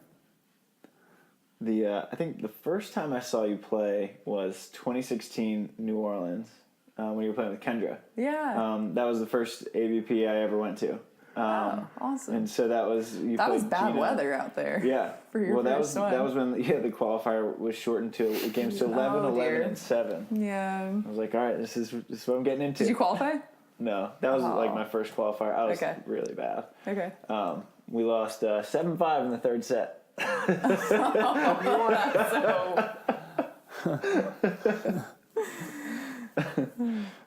I think the first time I saw you play was 2016 New Orleans when you were playing with Kendra. Yeah. That was the first AVP I ever went to. Oh, awesome. And so that was That was played bad Gina. weather out there. Yeah. For your that first was one. that was when the qualifier was shortened to games to 11, Oh, 11, dear. and 7. Yeah. I was like, all right, this is what I'm getting into. Did you qualify? No, that was like my first qualifier. I was Okay. really bad. Okay. We lost 7-5 in the third set.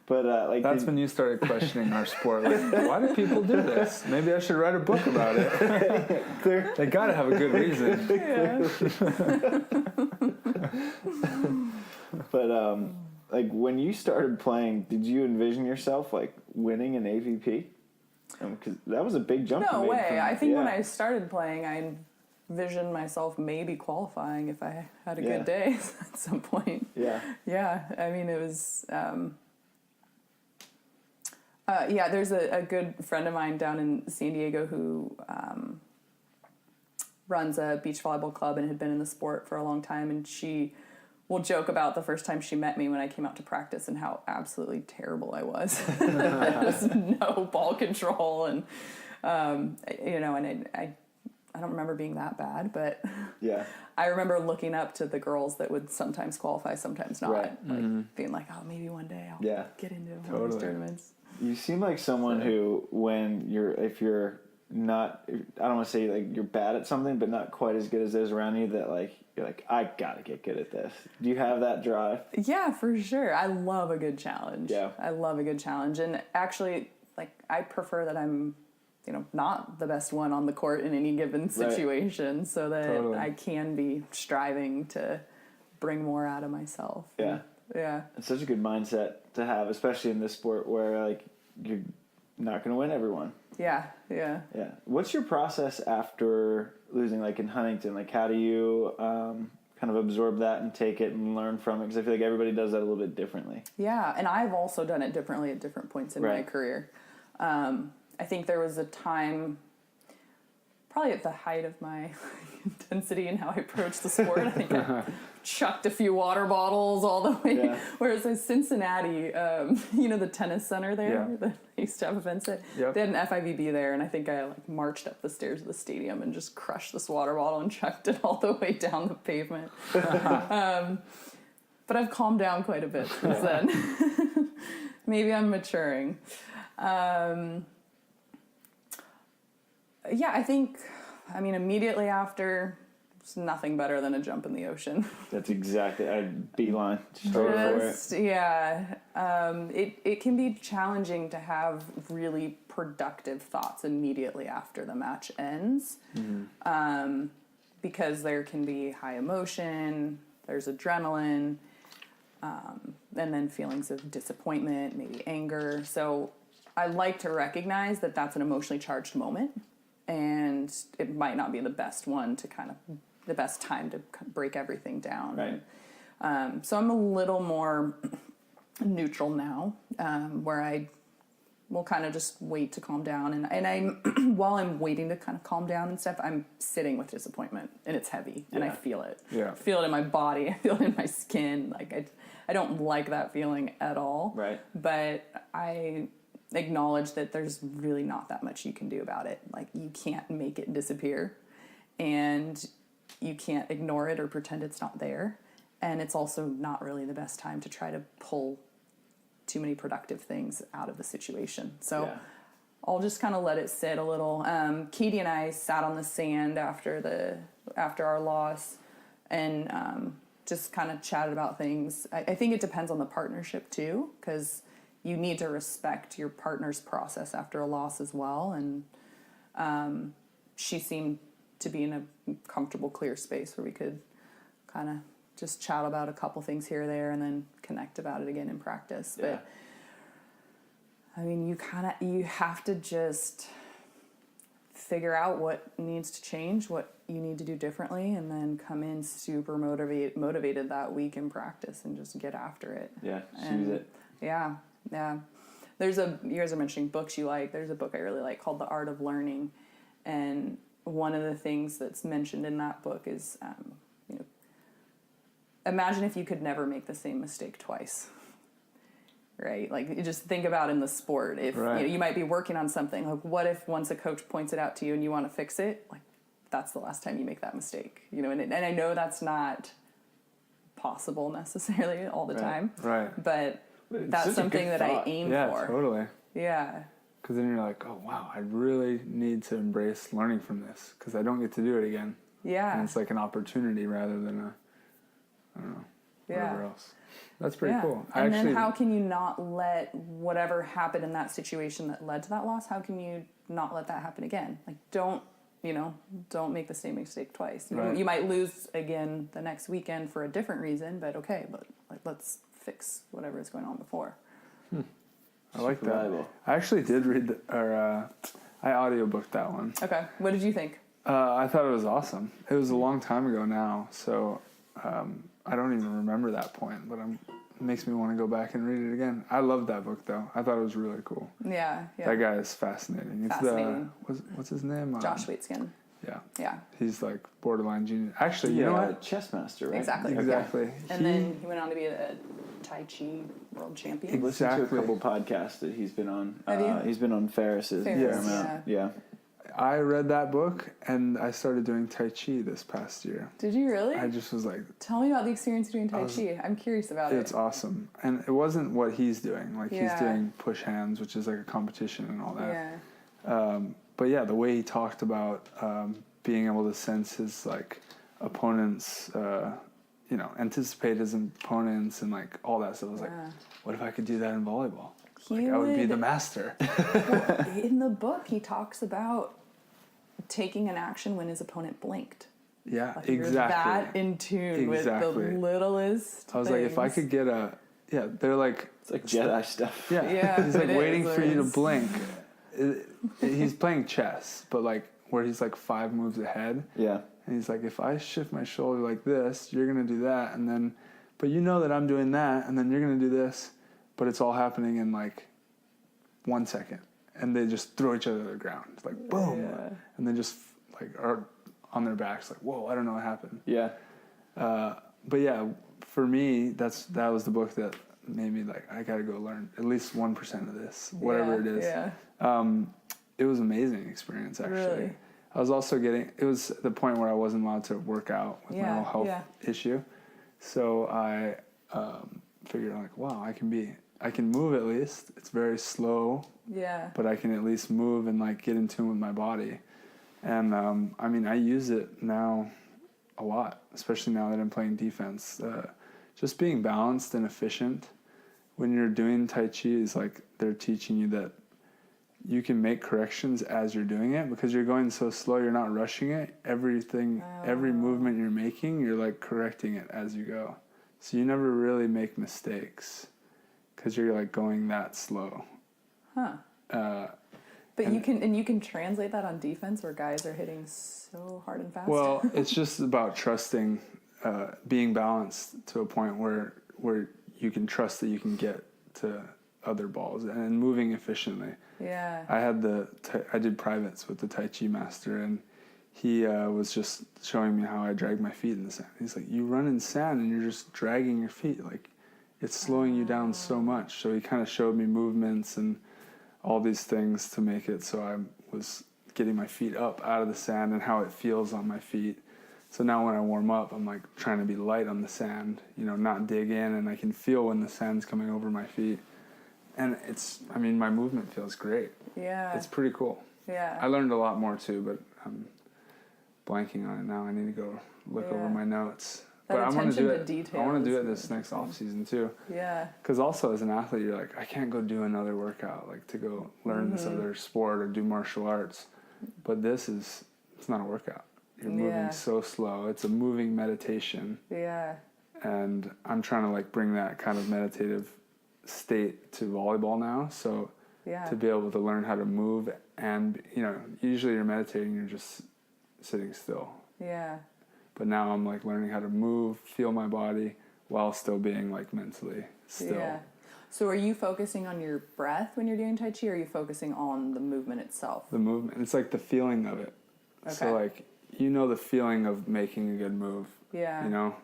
But That's when you started questioning our sport. Like, why do people do this? Maybe I should write a book about it. They got to have a good reason. But like when you started playing, did you envision yourself like winning an AVP? Because that was a big jump. No you made way. from- I think yeah. when I started playing, I envisioned myself maybe qualifying if I had a Yeah. good day at some point. Yeah. Yeah, I mean, it was. There's a good friend of mine down in San Diego who runs a beach volleyball club and had been in the sport for a long time, and she will joke about the first time she met me when I came out to practice and how absolutely terrible I was. There was no ball control, and and I don't remember being that bad, but Yeah. I remember looking up to the girls that would sometimes qualify, sometimes not. Right. Like being like, oh, maybe one day I'll get into one of Totally. these tournaments. You seem like someone who, if you're not, I don't want to say like you're bad at something, but not quite as good as those around you, that like you're like, I gotta get good at this. Do you have that drive? Yeah, for sure. I love a good challenge. Yeah. I love a good challenge. And actually, like, I prefer that I'm, not the best one on the court in any given situation, so that Totally. I can be striving to bring more out of myself. Yeah. Yeah. It's such a good mindset to have, especially in this sport where like you're not going to win everyone. Yeah. Yeah. Yeah. What's your process after losing, like in Huntington? Like, how do you kind of absorb that and take it and learn from it? Because I feel like everybody does that a little bit differently. Yeah, and I've also done it differently at different points in my Right. career. I think there was a time, probably at the height of my intensity and how I approached the sport, I think I chucked a few water bottles all the way. Yeah. Whereas in Cincinnati, the tennis center there, Yeah. they used to have events at, Yep. they had an FIVB there, and I think I like marched up the stairs of the stadium and just crushed this water bottle and chucked it all the way down the pavement. But I've calmed down quite a bit since then. Maybe I'm maturing. I think, immediately after, it's nothing better than a jump in the ocean. That's exactly, I'd beeline straight for it. It can be challenging to have really productive thoughts immediately after the match ends, because there can be high emotion, there's adrenaline, and then feelings of disappointment, maybe anger. So I like to recognize that that's an emotionally charged moment, and it might not be the best one to the best time to break everything down. Right. So I'm a little more neutral now, where I will kind of just wait to calm down. And I'm, while I'm waiting to kind of calm down and stuff, I'm sitting with disappointment, and it's heavy, and I feel it. Yeah. I feel it in my body. I feel it in my skin. Like I don't like that feeling at all. Right. But I acknowledge that there's really not that much you can do about it. Like, you can't make it disappear. and you can't ignore it or pretend it's not there. And it's also not really the best time to try to pull too many productive things out of the situation. So I'll just kind of let it sit a little. Katie and I sat on the sand after our loss and just kind of chatted about things. I think it depends on the partnership too, because you need to respect your partner's process after a loss as well. And she seemed to be in a comfortable, clear space where we could kind of just chat about a couple things here or there and then connect about it again in practice. Yeah. But I mean, you have to just figure out what needs to change, what you need to do differently, and then come in super motivated that week in practice and just get after it. Yeah, And choose it. Yeah. You guys are mentioning books you like. There's a book I really like called The Art of Learning. And one of the things that's mentioned in that book is, imagine if you could never make the same mistake twice. Right? Like, you just think about in the sport. If you might be working on something, like, what if once a coach points it out to you and you want to fix it, like, that's the last time you make that mistake. And I know that's not possible necessarily all the time. Right. But that's something that I aim for. Yeah, totally. Yeah. Because then you're like, oh, wow, I really need to embrace learning from this because I don't get to do it again. Yeah. And it's like an opportunity rather than whatever else. That's pretty cool. And then how can you not let whatever happened in that situation that led to that loss, how can you not let that happen again? Like, don't make the same mistake twice. Right. You might lose again the next weekend for a different reason, but let's fix whatever is going on before. I like Super that. valuable. I actually did read I audiobooked that one. Okay. What did you think? I thought it was awesome. It was a long time ago now, so I don't even remember that point, but it makes me want to go back and read it again. I loved that book, though. I thought it was really cool. Yeah. That guy is fascinating. It's Fascinating. What's his name? Josh Waitzkin. Yeah. Yeah. He's like borderline genius. Actually, you know what? Chess master, right? Exactly. Exactly. And then he went on to be a Tai Chi world champion. I've listened to Exactly. a couple podcasts that he's been on. Have you? He's been on Ferris's. Ferris, Yeah. I read that book and I started doing Tai Chi this past year. Did you really? I just was like, Tell me about the experience doing Tai Chi. I'm curious about it. it's awesome. And it wasn't what he's doing. Like, he's Yeah. doing push hands, which is like a competition and all that. Yeah. But yeah, the way he talked about being able to sense his like opponents, anticipate his opponents and like all that stuff. I was like, what if I could do that in volleyball? I would be the master. In the book, he talks about taking an action when his opponent blinked. Yeah, Like, you're exactly. that in tune with the littlest I was like, if I could get they're like, It's like Jedi stuff. Yeah, he's like it waiting is, for it you to is. blink. He's playing chess, but like where he's like 5 moves ahead. Yeah. And he's like, if I shift my shoulder like this, you're gonna do that, and then, but you know that I'm doing that, and then you're gonna do this, but it's all happening in like 1 second, and they just throw each other to the ground. It's like boom, and then just like are on their backs, like whoa, I don't know what happened. Yeah. But yeah, for me, that was the book that made me like, I gotta go learn at least 1% of this, whatever it is. Yeah. It was an amazing experience, actually. Really? I was also it was the point where I wasn't allowed to work out with my whole health issue. So I figured, like, wow, I can move at least. It's very slow. Yeah. But I can at least move and like get in tune with my body. And I mean, I use it now a lot, especially now that I'm playing defense. Just being balanced and efficient when you're doing Tai Chi is like they're teaching you that you can make corrections as you're doing it because you're going so slow, you're not rushing it. Every movement you're making, you're like correcting it as you go. So you never really make mistakes because you're like going that slow. Huh. But you can translate that on defense where guys are hitting so hard and fast. Well, it's just about trusting, being balanced to a point where you can trust that you can get to other balls and moving efficiently. Yeah. I did privates with the Tai Chi master, and he was just showing me how I drag my feet in the sand. He's like, you run in sand and you're just dragging your feet. Like, it's slowing you down so much. So he kind of showed me movements and all these things to make it so I was getting my feet up out of the sand and how it feels on my feet. So now when I warm up, I'm like trying to be light on the sand, you know, not dig in, and I can feel when the sand's coming over my feet. And my movement feels great. Yeah. It's pretty cool. Yeah. I learned a lot more too, but I'm blanking on it now. I need to go look over my notes. That But I want to do it. detail I want to do is it this next off season too. Yeah. Because also as an athlete, you're like, I can't go do another workout, like to go learn this other sport or do martial arts. But it's not a workout. You're moving so slow. It's a moving meditation. Yeah. And I'm trying to like bring that kind of meditative state to volleyball now. So to be able to learn how to move, and you know, usually you're meditating, you're just sitting still. Yeah. But now I'm like learning how to move, feel my body while still being like mentally still. Yeah. So are you focusing on your breath when you're doing Tai Chi, or are you focusing on the movement itself? The movement. It's like the feeling of it. Okay. So like, you know, the feeling of making a good move. Yeah. You know?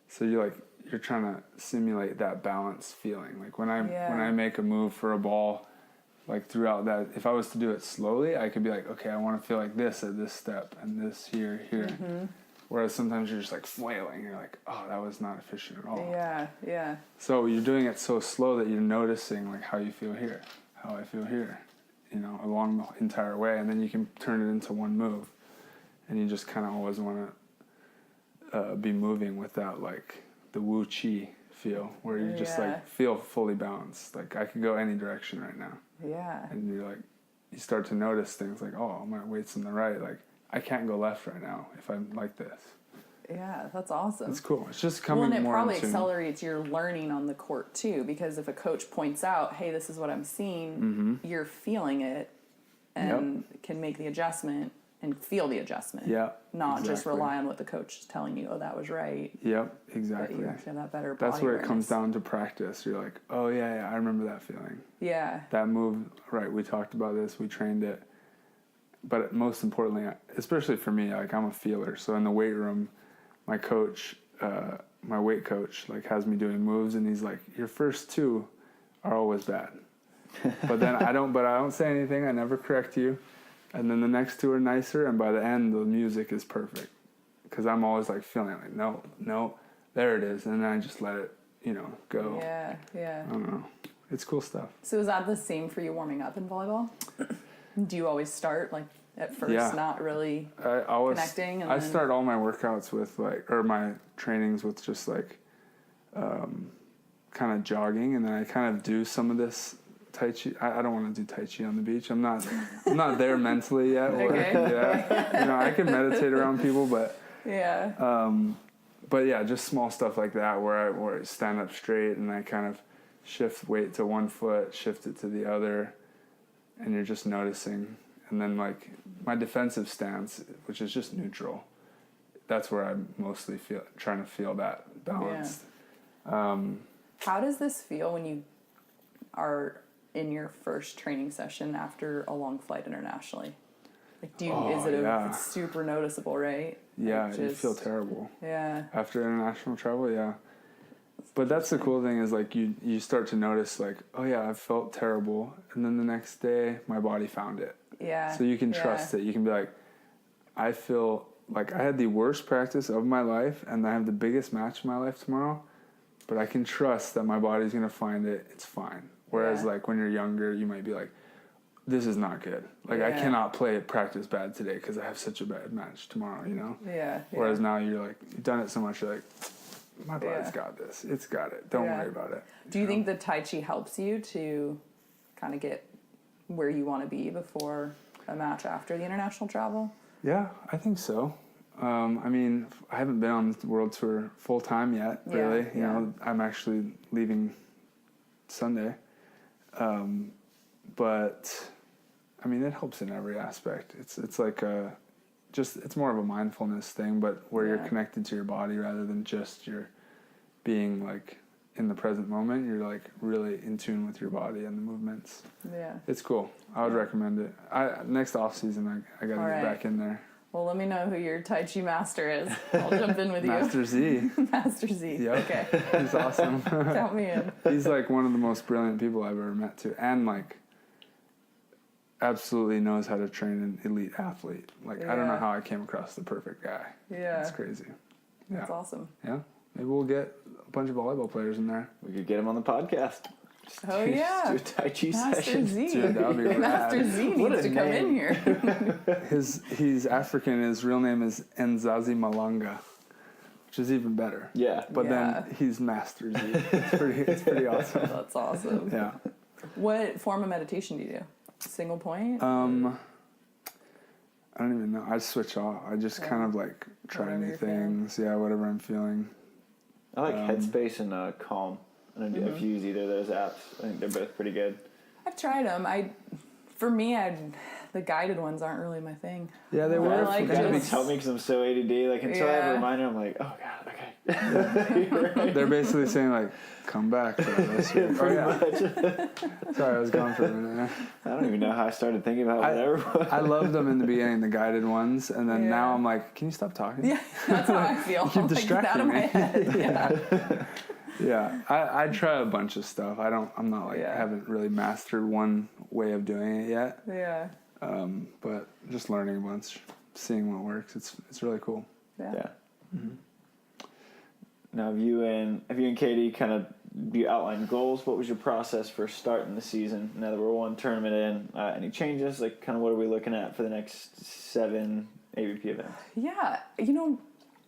So you're trying to simulate that balance feeling. Like when I make a move for a ball, like throughout that, if I was to do it slowly, I could be like, okay, I want to feel like this at this step and this here. Mm-hmm. Whereas sometimes you're just like flailing. You're like, oh, that was not efficient at all. Yeah, yeah. So you're doing it so slow that you're noticing like how you feel here, how I feel here, you know, along the entire way. And then you can turn it into one move. And you just kind of always want to be moving with that, like the Wu Chi feel, where you just like feel fully balanced. Like I could go any direction right now. Yeah. And you're like, you start to notice things like, oh, my weight's in the right. Like I can't go left right now if I'm like this. Yeah, that's awesome. It's cool. It's just coming more and it probably in tune. accelerates your learning on the court too, because if a coach points out, hey, this is what I'm seeing, you're feeling it and can make the adjustment and feel the adjustment. Yeah. Not just rely on what the coach is telling you, oh, that was right. Yep, exactly. But you actually have that better body That's where awareness. it comes down to practice. You're like, oh, yeah, I remember that feeling. Yeah. That move, right, we talked about this, we trained it. But most importantly, especially for me, like I'm a feeler. So in the weight room, my coach, my weight coach, like has me doing moves, and he's like, your first two are always bad. But then I don't say anything. I never correct you. And then the next two are nicer, and by the end, the music is perfect. Because I'm always like feeling like, no, there it is. And then I just let it, you know, go. Yeah, yeah. I don't know. It's cool stuff. So is that the same for you warming up in volleyball? Do you always start like at first not really connecting? And I start all my workouts with like, or my trainings with just like kind of jogging, and then I kind of do some of this Tai Chi. I don't want to do Tai Chi on the beach. I'm not there mentally yet. Okay. You know, I can meditate around people, but yeah. Just small stuff like that where I stand up straight and I kind of shift weight to one foot, shift it to the other, and you're just noticing. And then like my defensive stance, which is just neutral, that's where I'm mostly trying to feel that balanced. Yeah. How does this feel when you are in your first training session after a long flight internationally? Like, it's super noticeable, right? Yeah, like you feel terrible. Yeah. After international travel, yeah. But that's the cool thing is like you start to notice like, oh yeah, I felt terrible, and then the next day my body found it. Yeah. So you can trust it. You can be like, I feel like I had the worst practice of my life, and I have the biggest match of my life tomorrow, but I can trust that my body's gonna find it. It's fine. Whereas like when you're younger, you might be like, this is not good. Like I cannot practice bad today because I have such a bad match tomorrow, you know? Yeah. Whereas now you're like, you've done it so much, you're like, my body's got this. It's got it. Don't worry about it. Do you think the Tai Chi helps you to kind of get where you want to be before a match after the international travel? Yeah, I think so. I mean, I haven't been on the world tour full time yet, really. You know, I'm actually leaving Sunday. But I mean, it helps in every aspect. It's like it's more of a mindfulness thing, but where you're connected to your body rather than just you're being like in the present moment. You're like really in tune with your body and the movements. Yeah, it's cool. I would recommend it. Next off season, I got to get back in there. Well, let me know who your Tai Chi master is. I'll jump in with you. Master Z. Master Z. Yep. Okay. He's awesome. Count me in. He's like one of the most brilliant people I've ever met too, and like absolutely knows how to train an elite athlete. Like, I don't know Yeah. how I came across the perfect guy. Yeah. It's crazy. Yeah. That's awesome. Yeah. Maybe we'll get a bunch of volleyball players in there. We could get him on the podcast. Oh, Do yeah. a Tai Chi Master session. Z. Dude, that would be rad. Master Z What needs a to come in name. here. He's African. His real name is Nzazi Malanga, which is even better. Yeah. But Yeah. then he's Master Z. It's pretty awesome. That's awesome. Yeah. What form of meditation do you do? Single point? I don't even know. I switch off. I just kind of like try Whatever new you're feeling. things. Yeah, whatever I'm feeling. I like Headspace and Calm. I don't know if you use either of those apps. I think they're both pretty good. I've tried them. The guided ones aren't really my thing. Yeah, they I were. like That just- help me because I'm so ADD. Like until I have a Yeah. reminder, I'm like, oh god, okay. You're right. They're basically saying like, "Come back." Travis. Pretty much. Sorry, I was gone for a minute. I don't even know how I started thinking about whatever. I loved them in the beginning, the guided ones, and then now Yeah. I'm like, "Can you stop talking?" Yeah, that's how I feel. keep I'm like, distracting out of my me. head. Yeah. Yeah, I try a bunch of stuff. I'm not like Yeah. I haven't really mastered one way of doing it yet. Yeah. But just learning a bunch, seeing what works. It's really cool. Yeah. Yeah. Now, have you and Katie kind of you outlined goals? What was your process for starting the season? Now that we're one tournament in, any changes? Like, kind of what are we looking at for the next 7 AVP events? Yeah.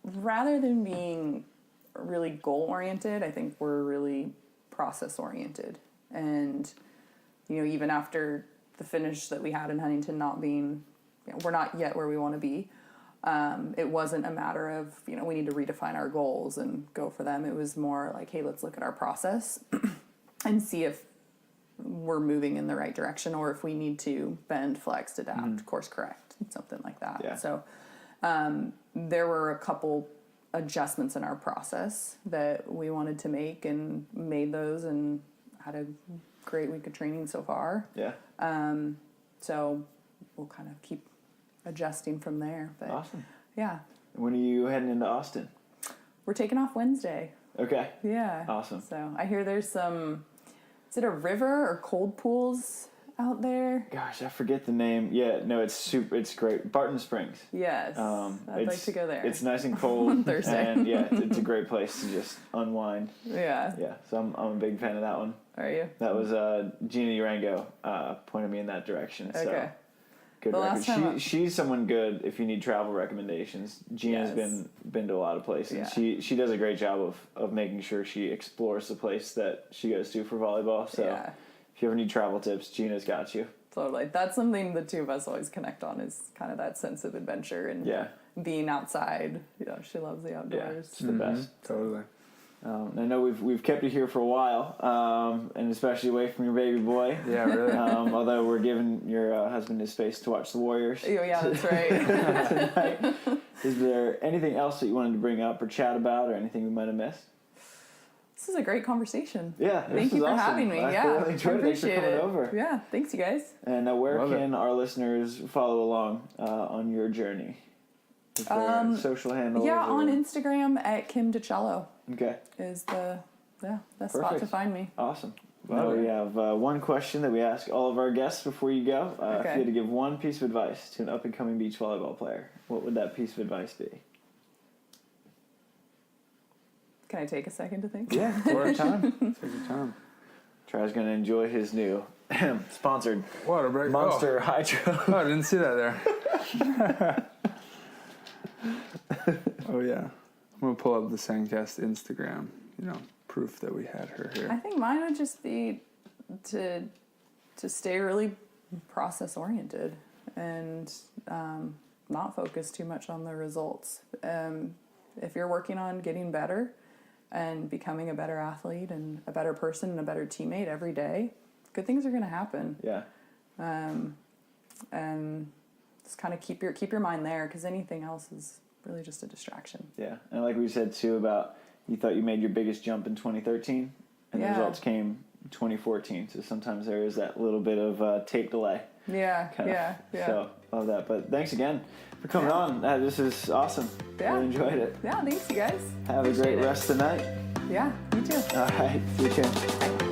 Rather than being really goal oriented, I think we're really process oriented. And, even after the finish that we had in Huntington not being, we're not yet where we want to be. It wasn't a matter of, we need to redefine our goals and go for them. It was more like, hey, let's look at our process and see if we're moving in the right direction or if we need to bend, flex, adapt, course correct, something like that. Yeah. So there were a couple adjustments in our process that we wanted to make and made those and had a great week of training so far. Yeah. So we'll kind of keep adjusting from there. But Awesome. yeah, When are you heading into Austin? we're taking off Wednesday. Okay. Yeah. Awesome. So I hear there's some, is it a river or cold pools out there? Gosh, I forget the name. Yeah, no, it's great. Barton Springs. Yes. I'd like to go there. It's nice and cold. On Thursday. And yeah, it's a great place to just unwind. Yeah. Yeah, so I'm a big fan of that one. Are you? That was Gina Urango pointed me in that direction. So Okay. good The record. last time She's someone good if you need travel recommendations. Gina's Yes. been to a lot of places. Yeah. She does a great job of making sure she explores the place that she goes to for volleyball. So Yeah. if you ever need travel tips, Gina's got you. Totally. That's something the two of us always connect on is kind of that sense of adventure and Yeah. being outside. She loves the Yeah, outdoors. it's the best. Totally. I know we've kept you here for a while, and especially away from your baby boy. Yeah, really. Although we're giving your husband his space to watch the Warriors. Oh, yeah, that's right. tonight. Is there anything else that you wanted to bring up or chat about, or anything we might have missed? This is a great conversation. Yeah, Thank you for having me. I Yeah, really enjoyed it. Thanks for appreciate coming it. over. Yeah, thanks you guys. And where Love can our listeners follow along on your journey? Is there social handles? Yeah, or- on Instagram at Kim DiCello Okay, is the spot to Perfect. find me. awesome. Well, we have one question that we ask all of our guests before you go. If Okay. you had to give one piece of advice to an up-and-coming beach volleyball player, what would that piece of advice be? Can I take a second to think? Yeah, Take your time. Take your time. Try's going to enjoy his new sponsored Water break. Monster Hydro. Oh, I didn't see that there. Oh yeah. I'm gonna pull up the SANDCAST Instagram. Proof that we had her I here. think mine would just be to stay really process oriented and not focus too much on the results. If you're working on getting better and becoming a better athlete and a better person and a better teammate every day, good things are going to happen. Yeah, And just kind of keep your mind there because anything else is really just a distraction. yeah. And like we said, too, about you thought you made your biggest jump in 2013, and the Yeah. results came in 2014. So sometimes there is that little bit of tape delay. Yeah, Kind of. yeah. So, love that. But thanks again for coming on. This is awesome. Yeah. Really enjoyed it. Yeah, thanks you guys. Have a great Appreciate it. rest tonight. Yeah, you too. All right. See you soon. Bye.